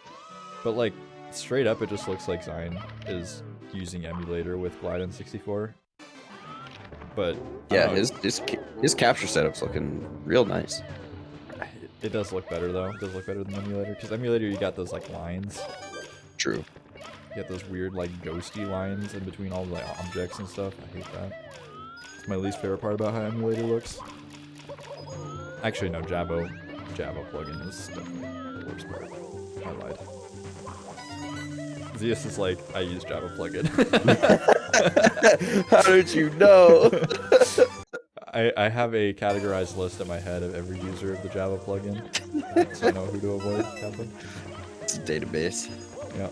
but like straight up, it just looks like Xein is using emulator with Glide N64. But yeah, his capture setup's looking real nice. It does look better though. It does look better than emulator because emulator you got those like lines. True. You got those weird like ghosty lines in between all the like, objects and stuff. I hate that. It's my least favorite part about how emulator looks. Actually, no, Jabbo plugin is definitely the worst part. I lied. Zeus is like, I use Jabbo plugin. How did you know? I have a categorized list in my head of every user of the Jabbo plugin, so I know who to avoid. Captain. It's a database. Yeah.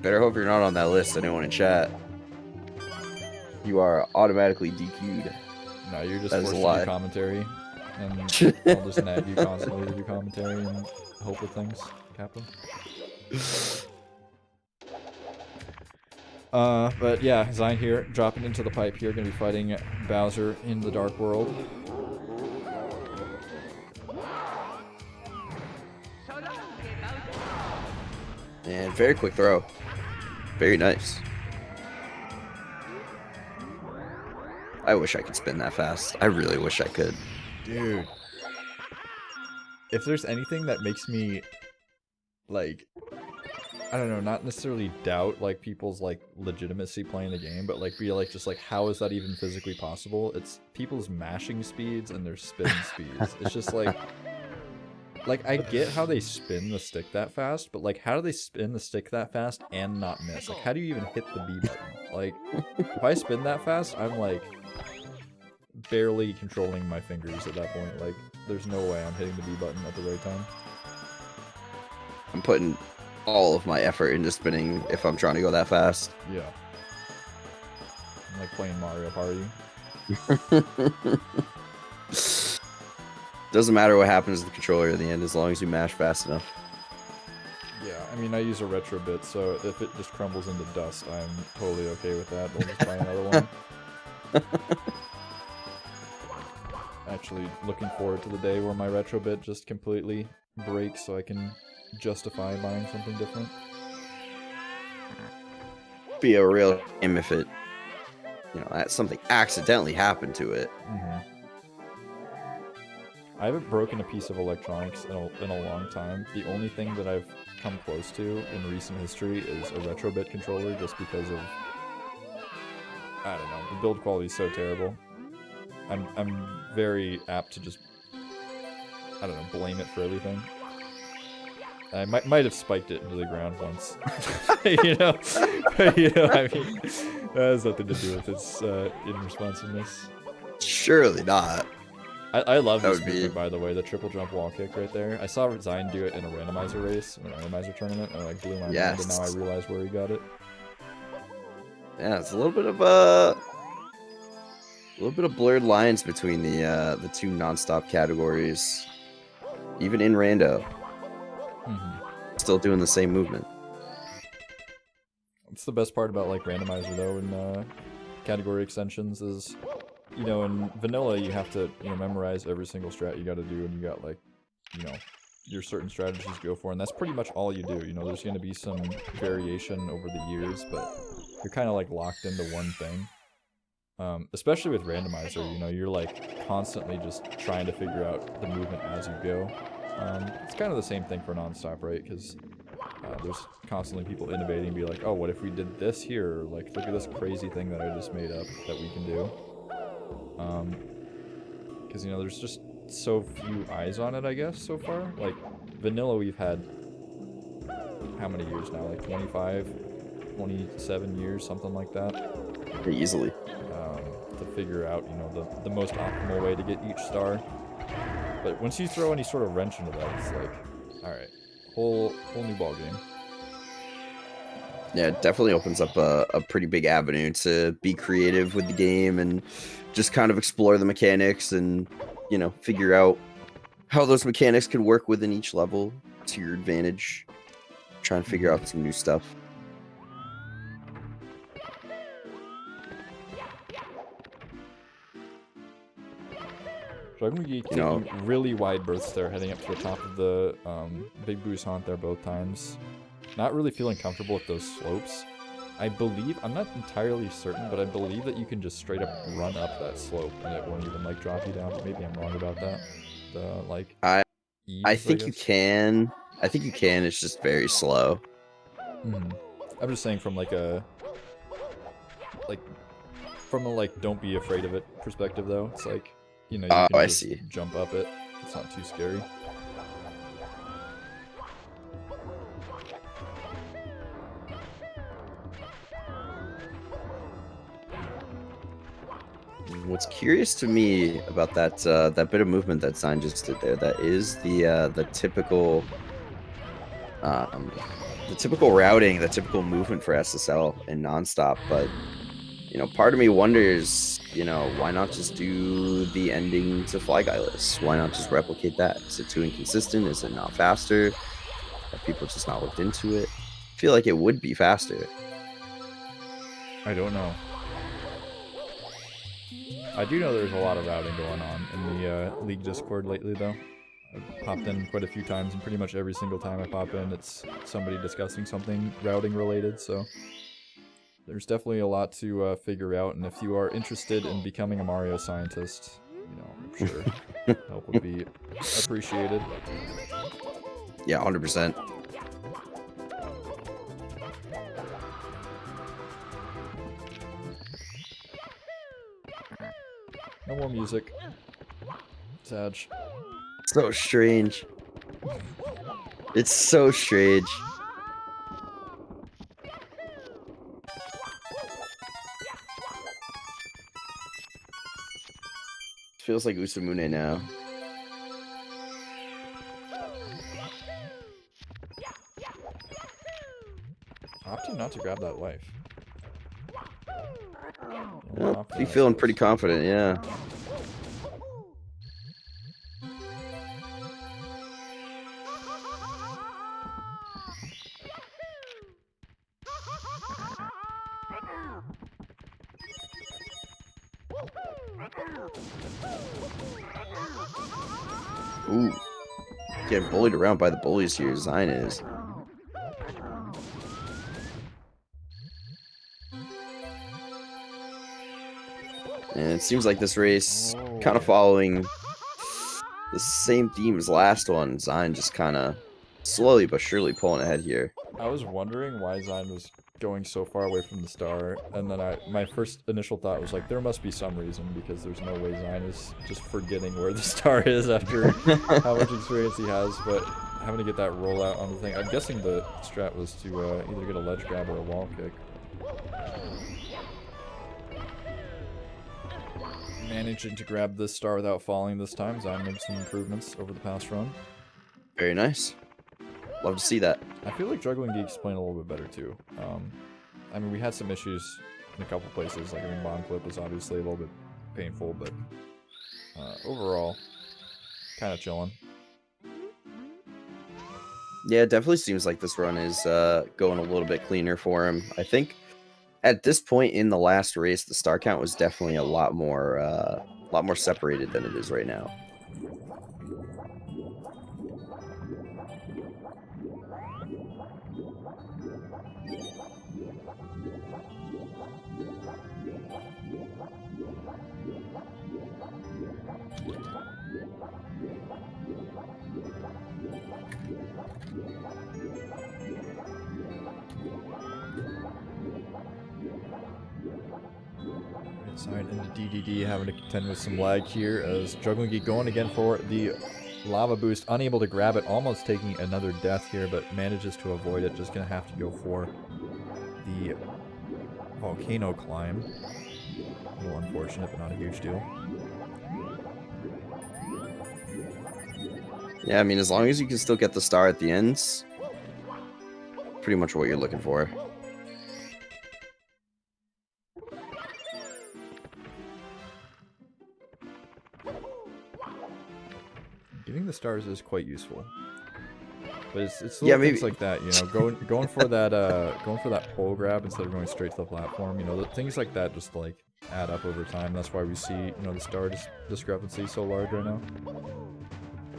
Better hope you're not on that list. Anyone in chat? You are automatically DQ'd. No, you're just That is forced a to lie. do commentary, and I'll just nag you constantly to do commentary and hope with things, Captain. But yeah, Xein here, dropping into the pipe here, gonna be fighting Bowser in the Dark World. And very quick throw. Very nice. I wish I could spin that fast. I really wish I could. Dude. If there's anything that makes me, like, I don't know, not necessarily doubt, like, people's, like, legitimacy playing the game, but, like, be, like, just, like, how is that even physically possible? It's people's mashing speeds and their spin speeds. It's just, like, I get how they spin the stick that fast, but, like, how do they spin the stick that fast and not miss? Like, how do you even hit the B button? Like, if I spin that fast, I'm, like, barely controlling my fingers at that point. Like, there's no way I'm hitting the B button at the right time. I'm putting all of my effort into spinning if I'm trying to go that fast. Yeah. I'm like playing Mario Party. Doesn't matter what happens to the controller in the end as long as you mash fast enough. Yeah, I mean, I use a retro bit, so if it just crumbles into dust, I'm totally okay with that. I'll just buy another one. Actually, looking forward to the day where my retro bit just completely breaks so I can justify buying something different. Be a real shame if it, something accidentally happened to it. Mm-hmm. I haven't broken a piece of electronics in a long time. The only thing that I've come close to in recent history is a retro bit controller, just because of, I don't know, the build quality is so terrible. I'm very apt to just, I don't know, blame it for everything. I might have spiked it into the ground once. you know, I mean, that has nothing to do with its irresponsiveness. Surely not. I love That this would be- movement, by the way, the triple jump wall kick right there. I saw Xein do it in a randomizer race, in a randomizer tournament, and it like blew my mind, and now I Yes. realize where he got it. Yeah, it's a little bit of blurred lines between the two nonstop categories. Even in rando, still doing the same movement. It's the best part about like randomizer though, and category extensions is, you know, in vanilla you have to, you know, memorize every single strat you got to do, and you got like, you know, your certain strategies to go for, and that's pretty much all you do. You know, there's going to be some variation over the years, but you're kind of like locked into one thing. Especially with randomizer, you know, you're like constantly just trying to figure out the movement as you go. It's kind of the same thing for nonstop, right? Because there's constantly people innovating, be like, oh, what if we did this here? Or, like, look at this crazy thing that I just made up that we can do. Because, you know, there's just so few eyes on it, I guess, so far. Like, vanilla we've had, how many years now? Like 25, 27 years, something like that. Pretty easily. To figure out, you know, the most optimal way to get each star. But once you throw any sort of wrench into that, it's like, alright, whole new ball game. Yeah, it definitely opens up a pretty big avenue to be creative with the game and just kind of explore the mechanics and, you know, figure out how those mechanics can work within each level to your advantage. Try and figure out some new stuff. Jugglingeek taking really wide berths there, heading up to the top of the big boost there both times. Not really feeling comfortable with those slopes. I believe, I'm not entirely certain, but I believe that you can just straight up run up that slope and it won't even like drop you down. But maybe I'm wrong about that. The like I eaves, think you can. I think you can. It's just very slow. I'm just saying from like a don't be afraid of it perspective though. It's like, you know, you can just jump up it. It's not too scary. What's curious to me about that that bit of movement that Xein just did there, that is the typical routing, the typical movement for SSL and Nonstop. But you know, part of me wonders, you know, why not just do the ending to Fly Guyless? Why not just replicate that? Is it too inconsistent? Is it not faster? Have people just not looked into it? I feel like it would be faster. I don't know. I do know there's a lot of routing going on in the League Discord lately, though. I've popped in quite a few times, and pretty much every single time I pop in, it's somebody discussing something routing related, so there's definitely a lot to figure out, and if you are interested in becoming a Mario scientist, you know, I'm sure help would be appreciated. Yeah, 100%. No more music. Sad. So strange. It's so strange. Feels like Usamune now. Opting not to grab that life. Well, be feeling pretty confident, yeah. Ooh. Getting bullied around by the bullies here, Xein is. And it seems like this race kind of following the same theme as last one. Xein just kind of slowly but surely pulling ahead here. I was wondering why Xein was going so far away from the star, and then my first initial thought was like, there must be some reason, because there's no way Xein is just forgetting where the star is after how much experience he has, but having to get that rollout on the thing. I'm guessing the strat was to either get a ledge grab or a wall kick. Managing to grab this star without falling this time. Xein made some improvements over the past run. Very nice. Love to see that. I feel like Jugglingeek's playing a little bit better too. I mean, we had some issues in a couple places. Like, I mean, Bomb Clip was obviously a little bit painful, but overall, kind of chilling. Yeah, it definitely seems like this run is going a little bit cleaner for him. I think at this point in the last race, the star count was definitely a lot more separated than it is right now. Side into DDD, having to contend with some lag here as Jugglingeek going again for the lava boost, unable to grab it, almost taking another death here, but manages to avoid it. Just gonna have to go for the volcano climb. A little unfortunate, but not a huge deal. Yeah, I mean, as long as you can still get the star at the ends, pretty much what you're looking for. Getting the stars is quite useful. But it's Yeah, little things maybe- like that, you know, going for that pole grab instead of going straight to the platform, you know, the things like that just like add up over time. That's why we see, you know, the star discrepancy so large right now.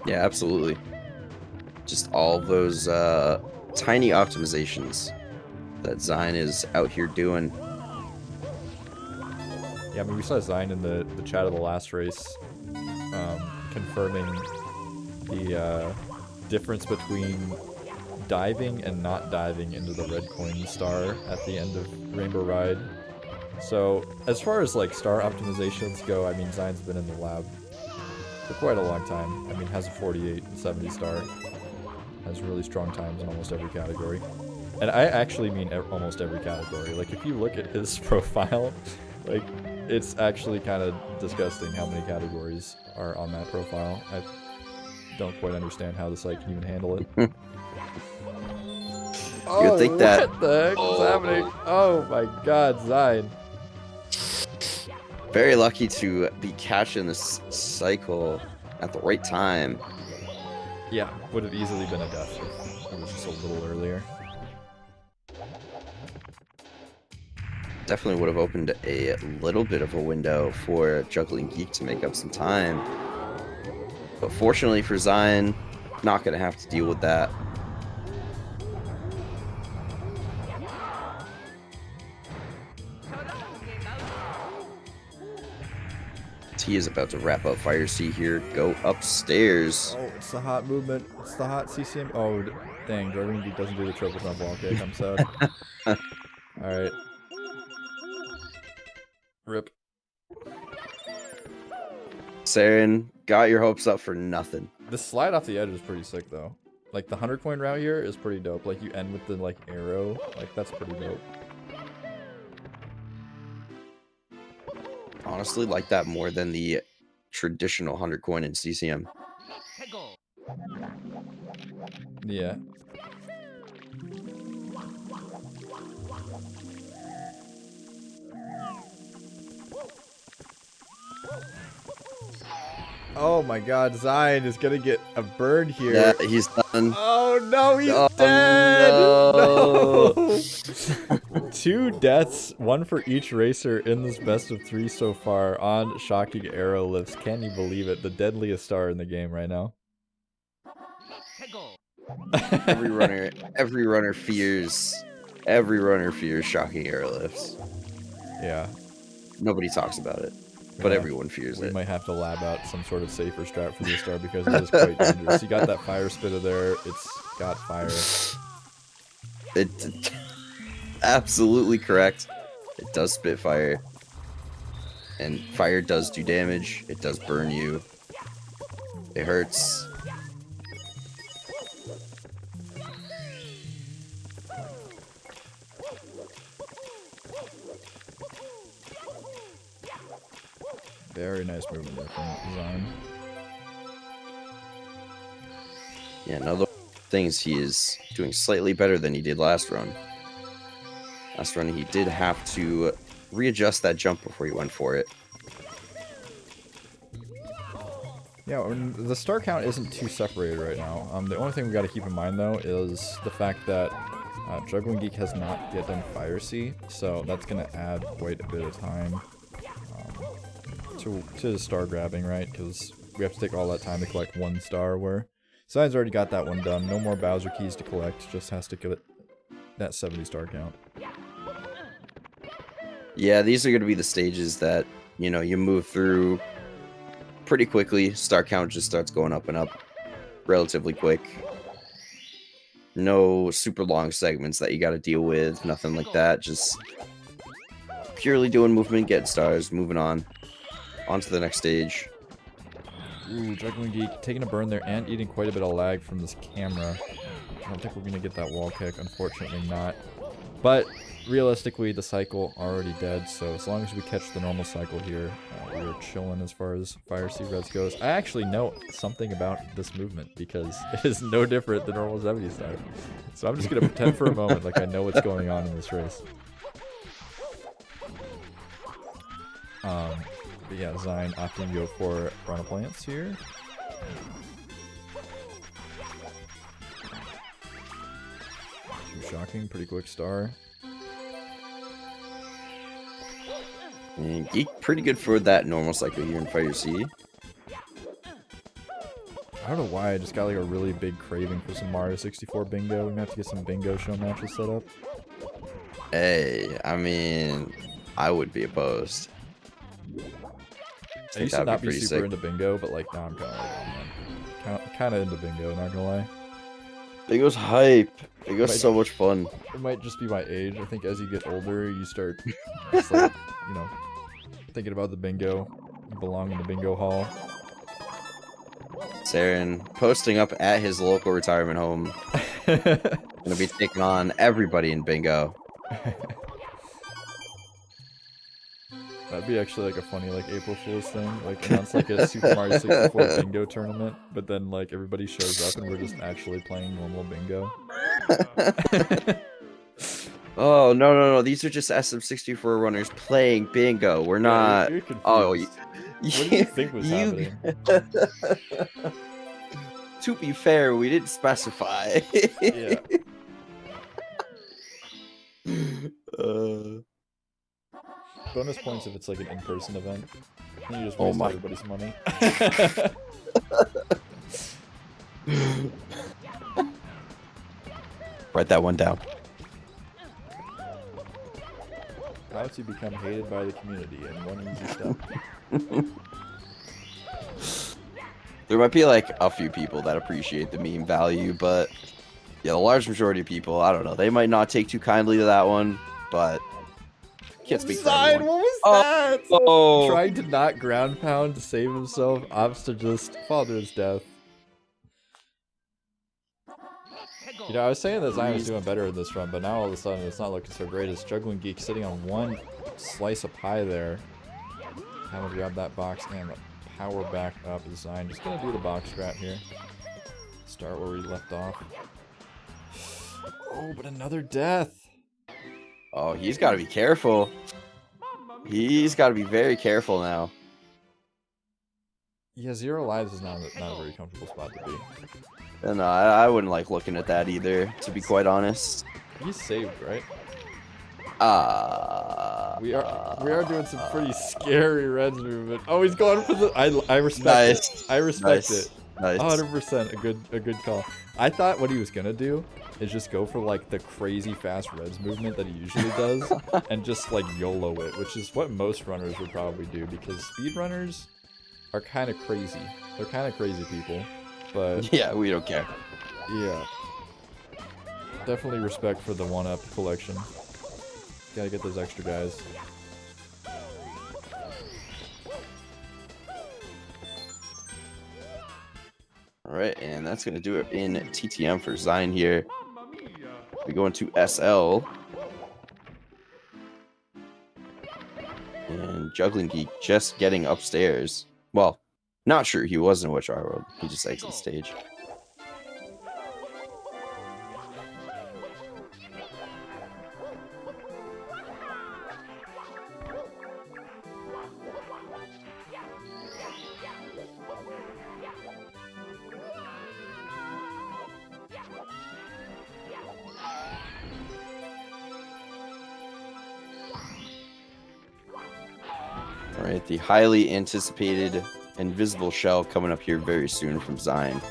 Yeah, absolutely. Just all those tiny optimizations that xein is out here doing. Yeah, I mean, we saw Xein in the chat of the last race, confirming the difference between diving and not diving into the red coin star at the end of Rainbow Ride. So, as far as like star optimizations go, I mean, Xein's been in the lab for quite a long time. I mean, has a 48 and 70 star, has really strong times in almost every category. And I actually mean almost every category. Like, if you look at his profile, like, it's actually kind of disgusting how many categories are on that profile. I don't quite understand how the site can even handle it. You'd think that- What the heck is happening? Oh my god, Xein. Very lucky to be catching this cycle at the right time. Yeah, would have easily been a death if it was just a little earlier. Definitely would have opened a little bit of a window for Juggling Geek to make up some time. But fortunately for xein, not going to have to deal with that. T is about to wrap up Fire C here, go upstairs. Oh, it's the hot movement. It's the hot CCM. Oh, dang, Juggling Geek doesn't do the triple jump wall kick. I'm sad. Alright. Rip. Saren, got your hopes up for nothing. The slide off the edge is pretty sick, though. Like, the 100 coin route here is pretty dope. Like, you end with the, like, arrow. Like, that's pretty dope. Honestly, like that more than the traditional 100 coin in CCM. Yeah. Oh my god, Xein is gonna get a burn here. Yeah, he's done. Oh no, he's Oh, dead! no. No! 2 deaths, 1 for each racer in this best of 3 so far on shocking arrow lifts. Can you believe it? The deadliest star in the game right now. Every runner fears shocking arrow lifts. Yeah. Nobody talks about it, We but might- everyone fears We it. might have to lab out some sort of safer strat for this star because it is quite dangerous. You got that fire spitter there. It's got fire. It absolutely correct. It does spit fire, and fire does do damage. It does burn you. It hurts. Very nice movement there from Xein. Yeah, another things he is doing slightly better than he did last run. Last run he did have to readjust that jump before he went for it. Yeah, the star count isn't too separated right now. The only thing we got to keep in mind though is the fact that Juggling Geek has not yet done Fire C, so that's gonna add quite a bit of time to star grabbing, right? Because we have to take all that time to collect 1 star. Where Xein's already got that one done. No more Bowser keys to collect. Just has to get that 70 star count. Yeah, these are going to be the stages that, you know, you move through pretty quickly. Star count just starts going up and up relatively quick. No super long segments that you got to deal with, nothing like that. Just purely doing movement, getting stars, moving on to the next stage. Ooh, Juggling Geek taking a burn there and eating quite a bit of lag from this camera. I don't think we're going to get that wall kick. Unfortunately not. But realistically, the cycle already dead, so as long as we catch the normal cycle here, we're chilling as far as Fire Sea Reds goes. I actually know something about this movement because it is no different than normal 70 style. So I'm just going to pretend for a moment like I know what's going on in this race. But yeah, Xein opting to go for Frontal Plants here. Too shocking, pretty quick star. And Geek pretty good for that normal cycle here in Fire Sea. I don't know why, I just got like a really big craving for some Mario 64 bingo. We're gonna have to get some bingo show matches set up. Hey, I mean, I would be opposed. I used to not be super into bingo, but like now I'm kind of like, oh, kind of into bingo, not gonna lie. Bingo's hype. Bingo's so much fun. It might just be my age. I think as you get older, you start, just like, you know, thinking about the bingo. You belong in the bingo hall. Saren posting up at his local retirement home. Gonna be taking on everybody in bingo. That'd be actually like a funny like April Fool's thing. Like announce like a Super Mario 64 bingo tournament, but then like everybody shows up and we're just actually playing normal bingo. Oh no! These are just SM64 runners playing bingo. We're not. You're confused. Oh, what did you think was happening? To be fair, we didn't specify. Yeah. Bonus points if it's like an in-person event. And you just waste everybody's money. Write that one down. How to become hated by the community in one easy step. There might be like a few people that appreciate the meme value, but yeah, the large majority of people, I don't know, they might not take too kindly to that one, but can't speak for everyone. What was that? Oh. Trying to not ground pound to save himself, opts to just fall to his death. You know, I was saying that Xein was doing better in this run, but now all of a sudden it's not looking so great. As jugglingeek sitting on one slice of pie there. How to grab that box and power back up is Xein. Just gonna do the box scrap here. Start where we left off. Oh, but another death. Oh, he's got to be careful. He's got to be very careful now. Yeah, 0 lives is not a very comfortable spot to be. And I wouldn't like looking at that either, to be quite honest. He's saved, right? We are doing some pretty scary Reds movement. Oh, he's going for the. I respect it. I respect it. Nice. 100% a good call. I thought what he was gonna do is just go for like the crazy fast Reds movement that he usually does, and just like YOLO it, which is what most runners would probably do because speedrunners are kind of crazy. They're kind of crazy people, but yeah, we don't care. yeah, definitely respect for the 1-up collection. Gotta get those extra guys. Alright, and that's going to do it in TTM for Xein here. We go into SL. And jugglingeek just getting upstairs. Well, not sure he was in which world. He just exits the stage. Alright, the highly anticipated invisible shell coming up here very soon from Xein.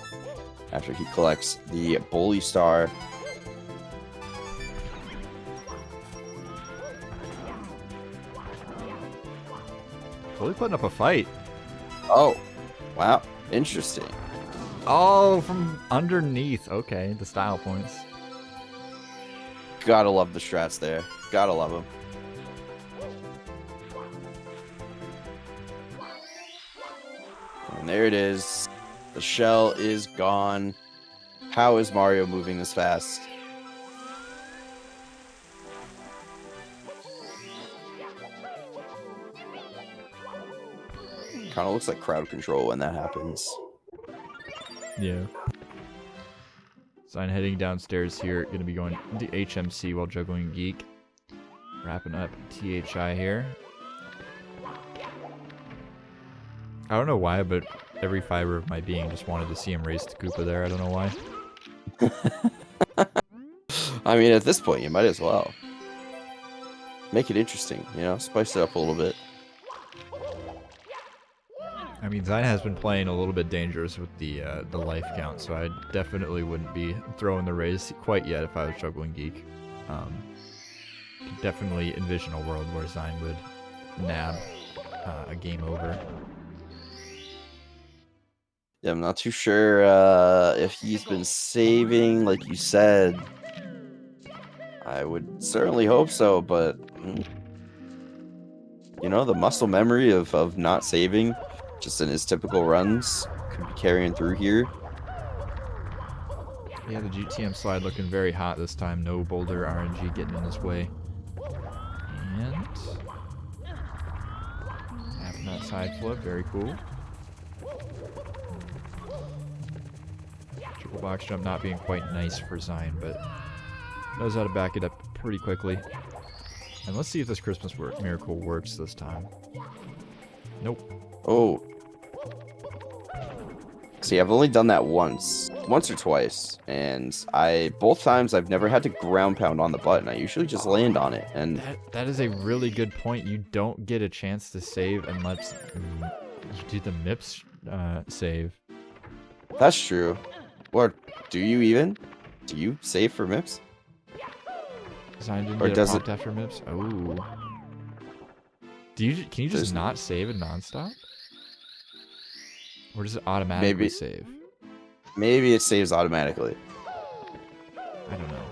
After he collects the Bully Star. Bully putting up a fight. Oh, wow. Interesting. Oh, from underneath. Okay, the style points. Gotta love the strats there. Gotta love them. And there it is. The shell is gone. How is Mario moving this fast? Kind of looks like crowd control when that happens. Yeah. So I'm heading downstairs here. Gonna be going to HMC while juggling Geek. Wrapping up THI here. I don't know why, but every fiber of my being just wanted to see him race to Koopa there. I don't know why. I mean, at this point, you might as well. Make it interesting, you know? Spice it up a little bit. I mean, xein has been playing a little bit dangerous with the life count, so I definitely wouldn't be throwing the race quite yet if I was juggling Geek. Could definitely envision a world where xein would nab a game over. Yeah, I'm not too sure if he's been saving, like you said. I would certainly hope so, but you know, the muscle memory of not saving just in his typical runs could be carrying through here. Yeah, the GTM slide looking very hot this time. No boulder RNG getting in his way. And having that side flip, very cool. Triple box jump not being quite nice for xein, but knows how to back it up pretty quickly. And let's see if this Christmas miracle works this time. Nope. Oh. See, I've only done that once or twice, and both times I've never had to ground pound on the button. I usually just land on it, and that is a really good point. You don't get a chance to save unless you do the MIPS save. That's true. Or do you even? Do you save for MIPS? xein didn't Or get does a prompt after MIPS. Oh. Can you just not save in nonstop? Or does it automatically save? Maybe it saves automatically. I don't know.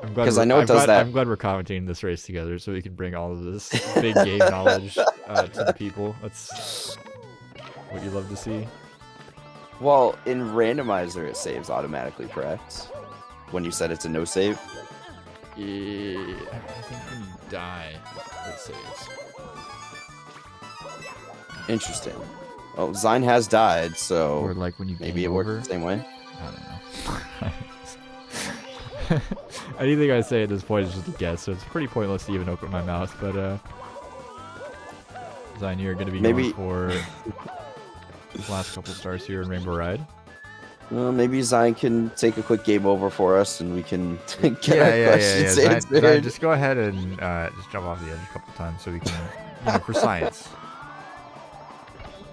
Because I know it does that. I'm glad we're commentating this race together so we can bring all of this big game knowledge to the people. That's what you love to see. Well, in randomizer, it saves automatically, correct? When you said it's a no save? Yeah, I think when you die, it saves. Interesting. Well, xein has died, so Or like when you maybe it game works over. the same way. I don't know. Anything I say at this point is just a guess, so it's pretty pointless to even open my mouth. But xein, you're going to be going for the last couple stars here in Rainbow Ride. Maybe xein can take a quick game over for us, and we can get our questions answered. Xein, just go ahead and just jump off the edge a couple times so we can, for science.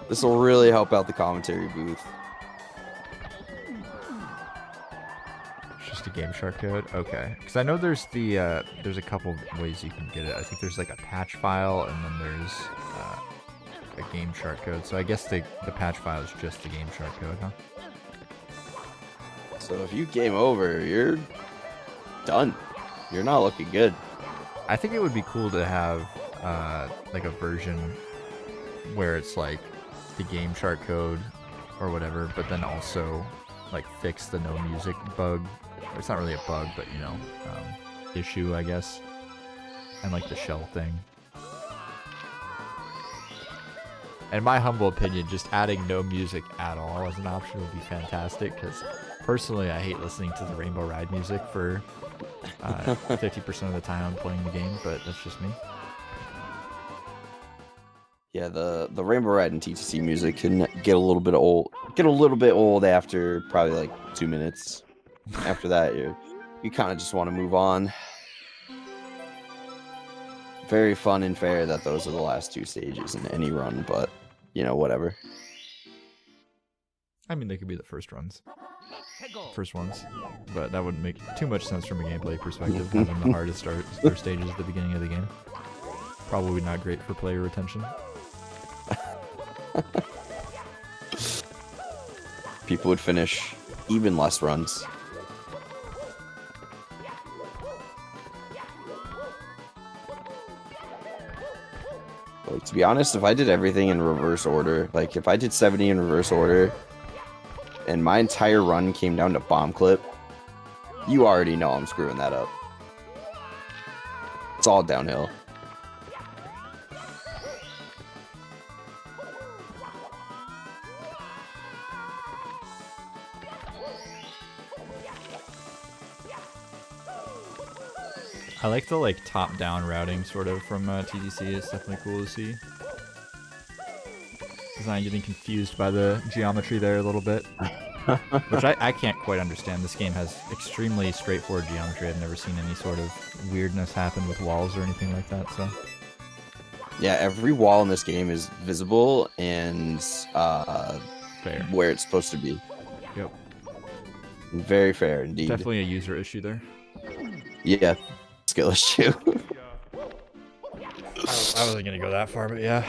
This will really help out the commentary booth. Just a Game Shark code? Okay. Because I know there's there's a couple ways you can get it. I think there's like a patch file, and then there's a Game Shark code. So I guess the patch file is just the Game Shark code, huh? So if you game over, you're done. You're not looking good. I think it would be cool to have like a version where it's like the Game Shark code or whatever, but then also like fix the no music bug. It's not really a bug, but you know, issue, I guess. And like the shell thing. In my humble opinion, just adding no music at all as an option would be fantastic, because personally I hate listening to the Rainbow Ride music for 50% of the time I'm playing the game, but that's just me. Yeah, the Rainbow Ride and TTC music can get a little bit old after probably like 2 minutes. After that, you kind of just want to move on. Very fun and fair that those are the last 2 stages in any run, but you know, whatever. I mean, they could be the first ones, but that wouldn't make too much sense from a gameplay perspective, having the hardest start stages at the beginning of the game. Probably not great for player retention. People would finish even less runs. Like, to be honest, if I did everything in reverse order, like if I did 70 in reverse order and my entire run came down to bomb clip, you already know I'm screwing that up. It's all downhill. I like the like top-down routing sort of from TTC. It's definitely cool to see. Design getting confused by the geometry there a little bit, which I can't quite understand. This game has extremely straightforward geometry. I've never seen any sort of weirdness happen with walls or anything like that. So Yeah, every wall in this game is visible and fair. where it's supposed to be. Yep. Very fair indeed. Definitely a user issue there. Yeah, skill issue. I wasn't gonna go that far, but yeah.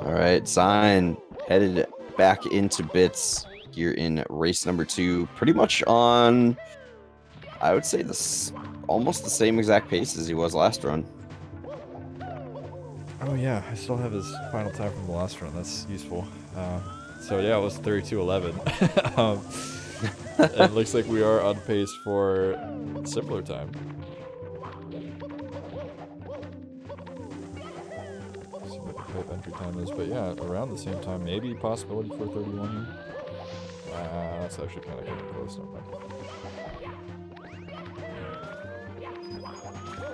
All right, Xein headed back into bits here in race number 2. Pretty much on, I would say, this almost the same exact pace as he was last run. Oh yeah, I still have his final time from the last run. That's useful. So yeah, it was 32:11. It looks like we are on pace for similar time. See what the pipe entry time is, but yeah, around the same time. Maybe possibility for 31 here. That's actually kind of getting close. Not bad.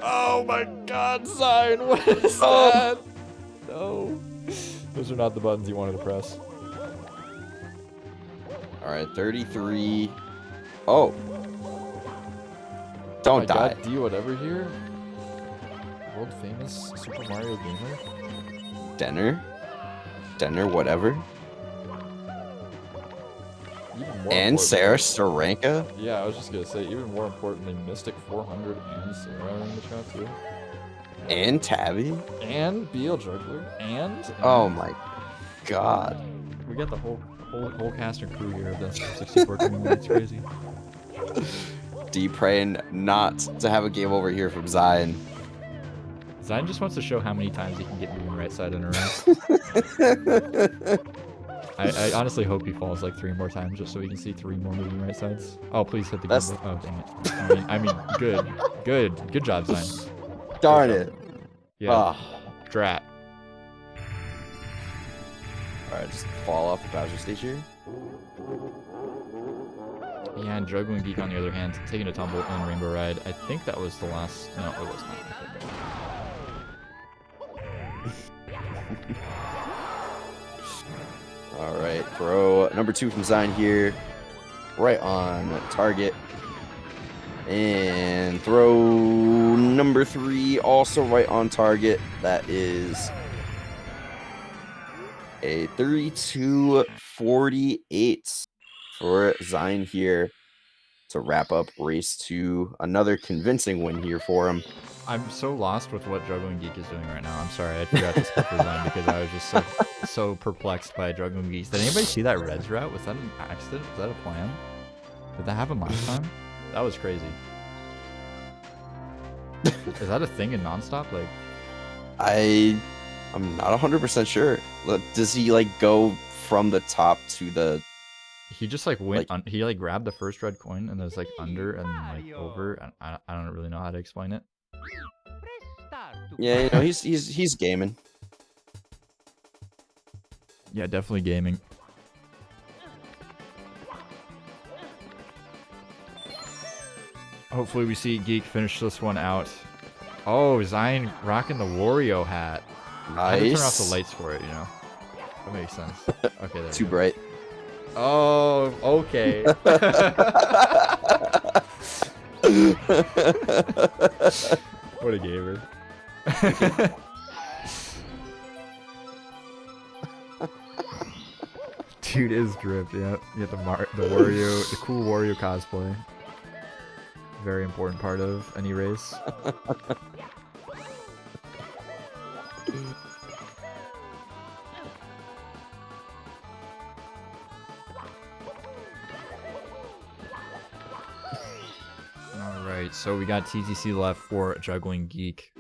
Oh my God, Xein! What is that? No, those are not the buttons you wanted to press. All right, 33. Oh, don't die. God, do whatever here. World famous Super Mario gamer. Denner, whatever. Even more And important- Sarah Saranka. Yeah, I was just gonna say, even more importantly, Mystic 400 and Sarah are in the chat too. And Tabby. And Beal Juggler. And Oh my God. we got the whole cast and crew here of the SM64 community. It's crazy. D praying not to have a game over here from Xein. Xein just wants to show how many times he can get moving right side in a row. I honestly hope he falls like 3 more times just so we can see 3 more moving right sides. Oh, please hit the That's- game. Oh, dang it. I mean, good job, Xein. Darn it. Yeah, Ah. drat. Alright, just fall off the Bowser stage here. Yeah, and Juggling Geek on the other hand, taking a tumble in Rainbow Ride. I think that was the last. No, it was not. Alright, throw number 2 from Xein here. Right on target. And throw number 3 also right on target. That is a 32-48 for Xein here to wrap up race 2. Another convincing win here for him. I'm so lost with what Juggling Geek is doing right now. I'm sorry, I forgot to skip for Xein because I was just so perplexed by Juggling Geek. Did anybody see that Reds route? Was that an accident? Was that a plan? Did that happen last time? That was crazy. Is that a thing in Nonstop? Like, I'm not 100% sure. Does he like go from the top to the? he just like went. He like grabbed the first red coin and it was like under and then like over. And I don't really know how to explain it. Yeah, you know, he's gaming. Yeah, definitely gaming. Hopefully we see Geek finish this one out. Oh, Xein rocking the Wario hat. I had to turn off the Nice. lights for it, you know. That makes sense. Okay, there Too we go. bright. Oh, okay. What a gamer. Dude is dripped, yeah. You get the Wario, the cool Wario cosplay. Very important part of any race. Alright, so we got TTC left for Juggling Geek.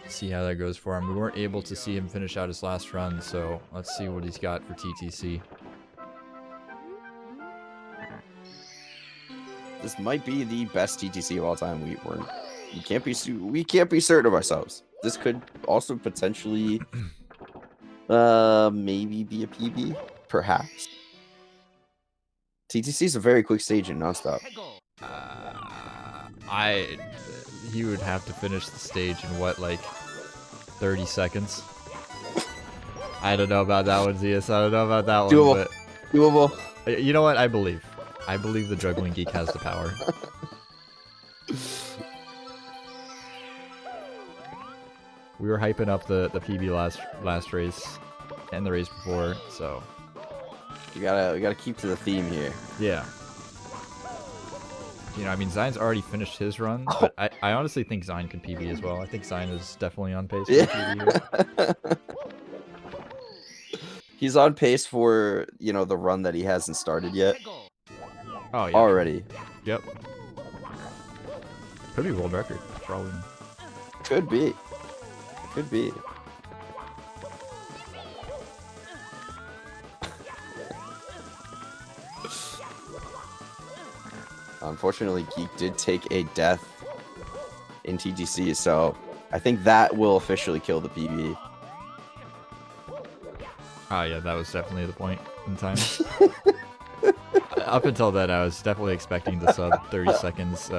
See how that goes for him. We weren't able to see him finish out his last run, so let's see what he's got for TTC. This might be the best TTC of all time. We can't be certain of ourselves. This could also potentially maybe be a PB, perhaps. TTC is a very quick stage in Nonstop. He would have to finish the stage in what, like 30 seconds? I don't know about that one, Zeus. I don't know about that Doable. one, Doable. but you know what? I believe the juggling geek has the power. We were hyping up the PB last race and the race before, so We gotta keep to the theme here. yeah. You know, I mean, Zion's already finished his run, but I honestly think Zion can PB as well. I think Zion is definitely on pace for PB here. He's on pace for, you know, the run that he hasn't started yet. Oh yeah. Already. Yep. Could be world record, probably. Could be. Could be. Unfortunately, Geek did take a death in TGC, so I think that will officially kill the PB. Oh yeah, that was definitely the point in time. Up until then, I was definitely expecting the sub 30 seconds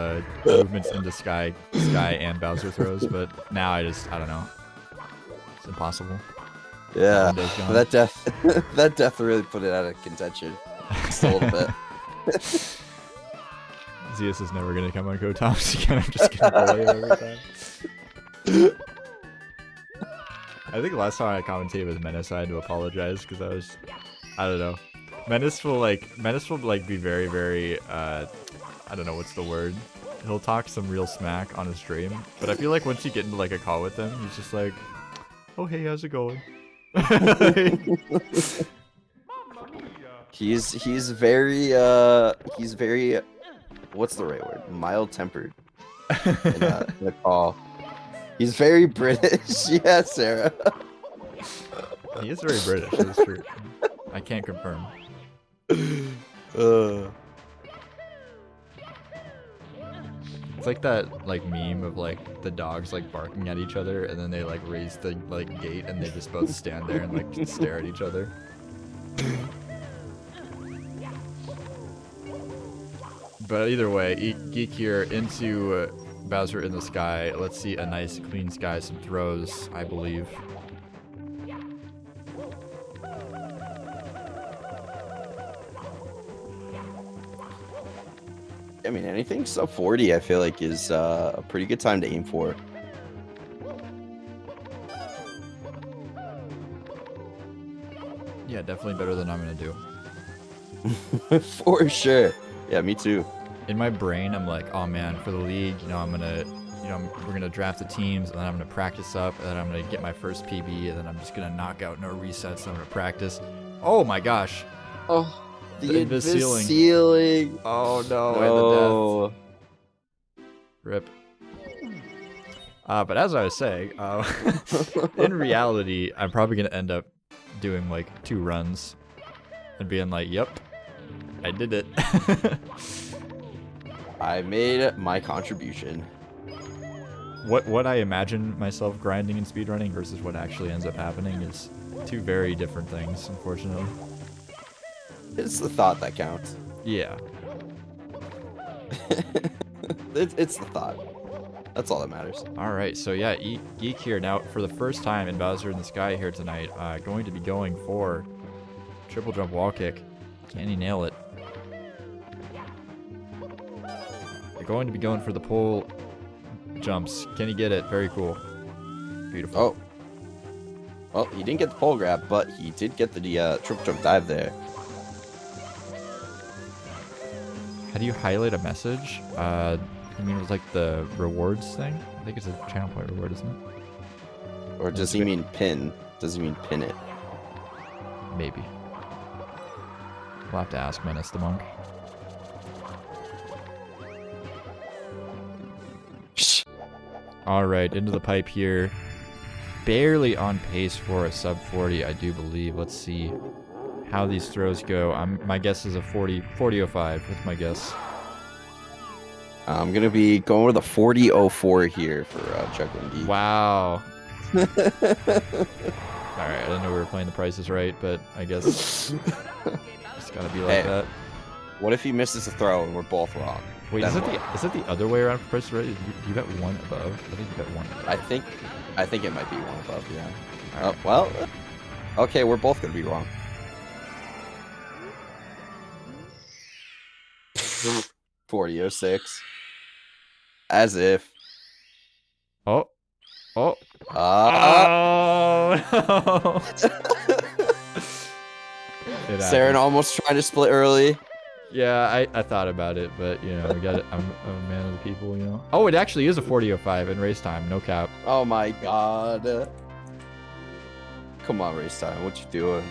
movements into Sky and Bowser throws, but now I don't know. It's impossible. Yeah, Window's gone. that death really put it out of contention just a little bit. Zeus is never gonna come on Go Toms again. I'm just gonna bully him every time. I think last time I commentated with Menace, I had to apologize because I don't know. Menace will be very, very, I don't know what's the word. He'll talk some real smack on his stream, but I feel like once you get into like a call with him, he's just like, oh hey, how's it going? He's very what's the right word? Mild-tempered in the call. He's very British. Yeah, Sarah. He is very British, that's true. I can't confirm. It's like that like meme of like the dogs like barking at each other and then they like raise the like gate and they just both stand there and like stare at each other. But either way, Geek here into Bowser in the sky. Let's see a nice clean sky, some throws, I believe. I mean, anything sub 40, I feel like is a pretty good time to aim for. Yeah, definitely better than I'm gonna do. For sure. Yeah, me too. In my brain, I'm like, oh man, for the league, you know, we're gonna draft the teams, and then I'm gonna practice up, and then I'm gonna get my first PB, and then I'm just gonna knock out no resets, and I'm gonna practice. Oh my gosh. Oh, the invis ceiling. Oh no, No. and the death. Rip. But as I was saying, in reality, I'm probably gonna end up doing like 2 runs and being like, yep, I did it. I made my contribution. What I imagine myself grinding and speedrunning versus what actually ends up happening is 2 very different things, unfortunately. It's the thought that counts. Yeah. It's the thought. That's all that matters. Alright, so yeah, Geek here now for the first time in Bowser in the Sky here tonight, going to be going for triple jump wall kick. Can he nail it? They're going to be going for the pole jumps. Can he get it? Very cool. Beautiful. Oh. Well, he didn't get the pole grab, but he did get the triple jump dive there. How do you highlight a message? I mean, it was like the rewards thing? I think it's a channel point reward, isn't it? Or does he mean pin? Does he mean pin it? Maybe. We'll have to ask Menace the Monk. Alright, into the pipe here. Barely on pace for a sub 40, I do believe. Let's see how these throws go. My guess is a 40-05. That's my guess. I'm going to be going with a 40-04 here for Juggling Geek. Wow. Alright, I didn't know we were playing the prices right, but I guess it's gotta be like that. What if he misses a throw and we're both wrong? Wait, Then is it what? the other way around for price right? You bet one above. I think you bet one above. I think it might be one above. Yeah. Oh, well. Okay, we're both gonna be wrong. 40-06. As if. Oh. Oh. Uh, Oh. It Saren happened. almost trying to split early. Yeah, I thought about it, but you know, we got it. I'm a man of the people, you know. Oh, it actually is a 40:05 in race time, no cap. Oh my god. Come on, race time. What you doing?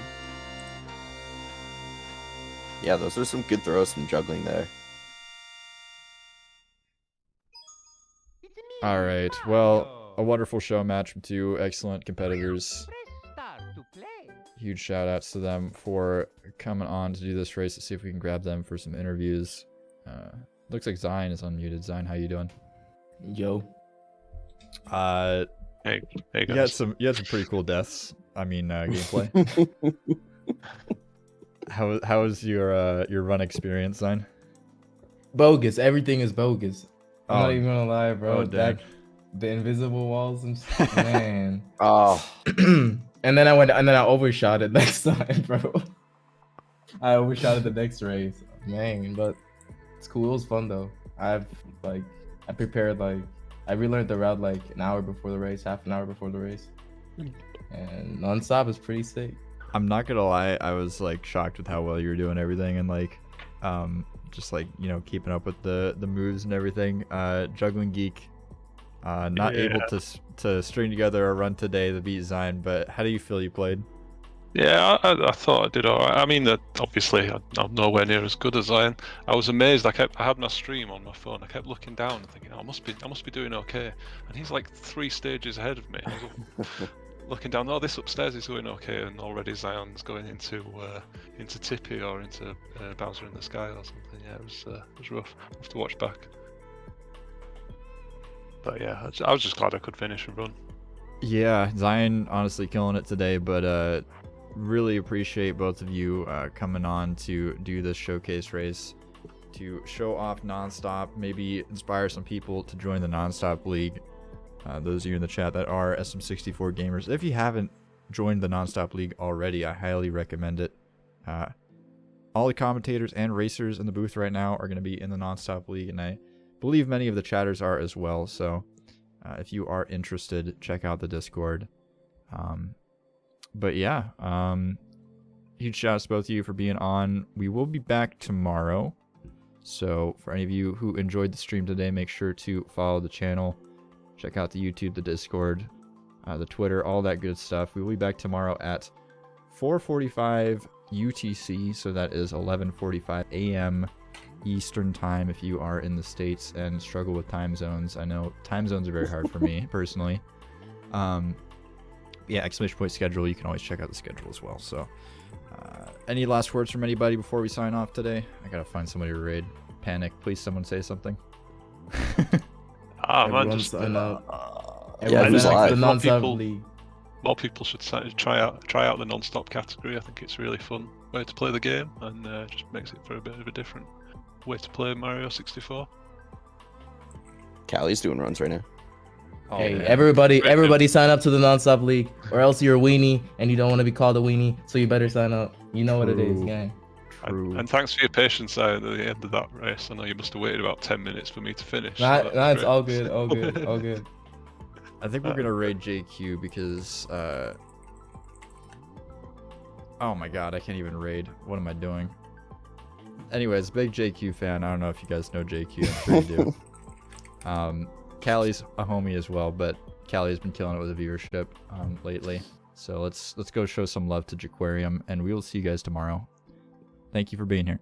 Yeah, those are some good throws from juggling there. All right. Well, a wonderful show match from two excellent competitors. Huge shout outs to them for coming on to do this race. Let's see if we can grab them for some interviews. Looks like Xein is unmuted. Xein, how you doing? Yo. Hey You had guys. some pretty cool deaths. I mean, gameplay. How was your run experience, Xein? Bogus. Everything is bogus. I'm Oh. not even gonna lie, bro. Oh, dang. The invisible walls and man. Oh, And then I overshot it next time, bro. I overshot it the next race, man. But it's cool. It was fun though. I prepared I relearned the route like an hour before the race, half an hour before the race, and nonstop is pretty sick. I'm not gonna lie, I was like shocked with how well you were doing everything and like, just like, you know, keeping up with the moves and everything. Juggling Geek, not able to string together a run today to beat Xein, but how do you feel you played? Yeah, I thought I did alright. I mean, obviously I'm nowhere near as good as Ian. I was amazed. I had my stream on my phone. I kept looking down and thinking, oh, I must be doing okay. And he's like 3 stages ahead of me. I was looking down. Oh, this upstairs is going okay, and already Zion's going into Tippy or into Bowser in the Sky or something. Yeah, it was rough. I have to watch back. But yeah, I was just glad I could finish and run. Yeah, Xein honestly killing it today, but really appreciate both of you coming on to do this showcase race to show off Nonstop, maybe inspire some people to join the Nonstop League. Those of you in the chat that are SM64 gamers, if you haven't joined the Nonstop League already, I highly recommend it. All the commentators and racers in the booth right now are going to be in the Nonstop League, and I believe many of the chatters are as well, so if you are interested, check out the Discord. But yeah, huge shout outs to both of you for being on. We will be back tomorrow, so for any of you who enjoyed the stream today, make sure to follow the channel, check out the YouTube, the Discord, the Twitter, all that good stuff. We will be back tomorrow at 4:45 UTC, so that is 11:45 a.m. Eastern time if you are in the States and struggle with time zones. I know time zones are very hard for me personally. Yeah, exclamation point schedule, you can always check out the schedule as well. So any last words from anybody before we sign off today? I gotta find somebody to raid. Panic, please someone say something. Man, Everyone just sign up. Yeah, Everyone who's sign up to live? the More Nonstop people- League. more people should try out the non-stop category. I think it's a really fun way to play the game, and just makes it for a bit of a different way to play Mario 64. Callie's doing runs right now. Oh, Hey, man. everybody sign up to the Nonstop League, or else you're a weenie and you don't want to be called a weenie, so you better sign up. You know what it is, True. gang. True. And thanks for your patience at the end of that race. I know you must have waited about 10 minutes for me to finish. Nah, so that was it's great. all good, all good, all good. I think we're gonna raid JQ because oh my god, I can't even raid. What am I doing? Anyways, big JQ fan. I don't know if you guys know JQ. I'm sure you do. Callie's a homie as well, but Callie's been killing it with the viewership lately. So let's go show some love to Jaquarium, and we will see you guys tomorrow. Thank you for being here.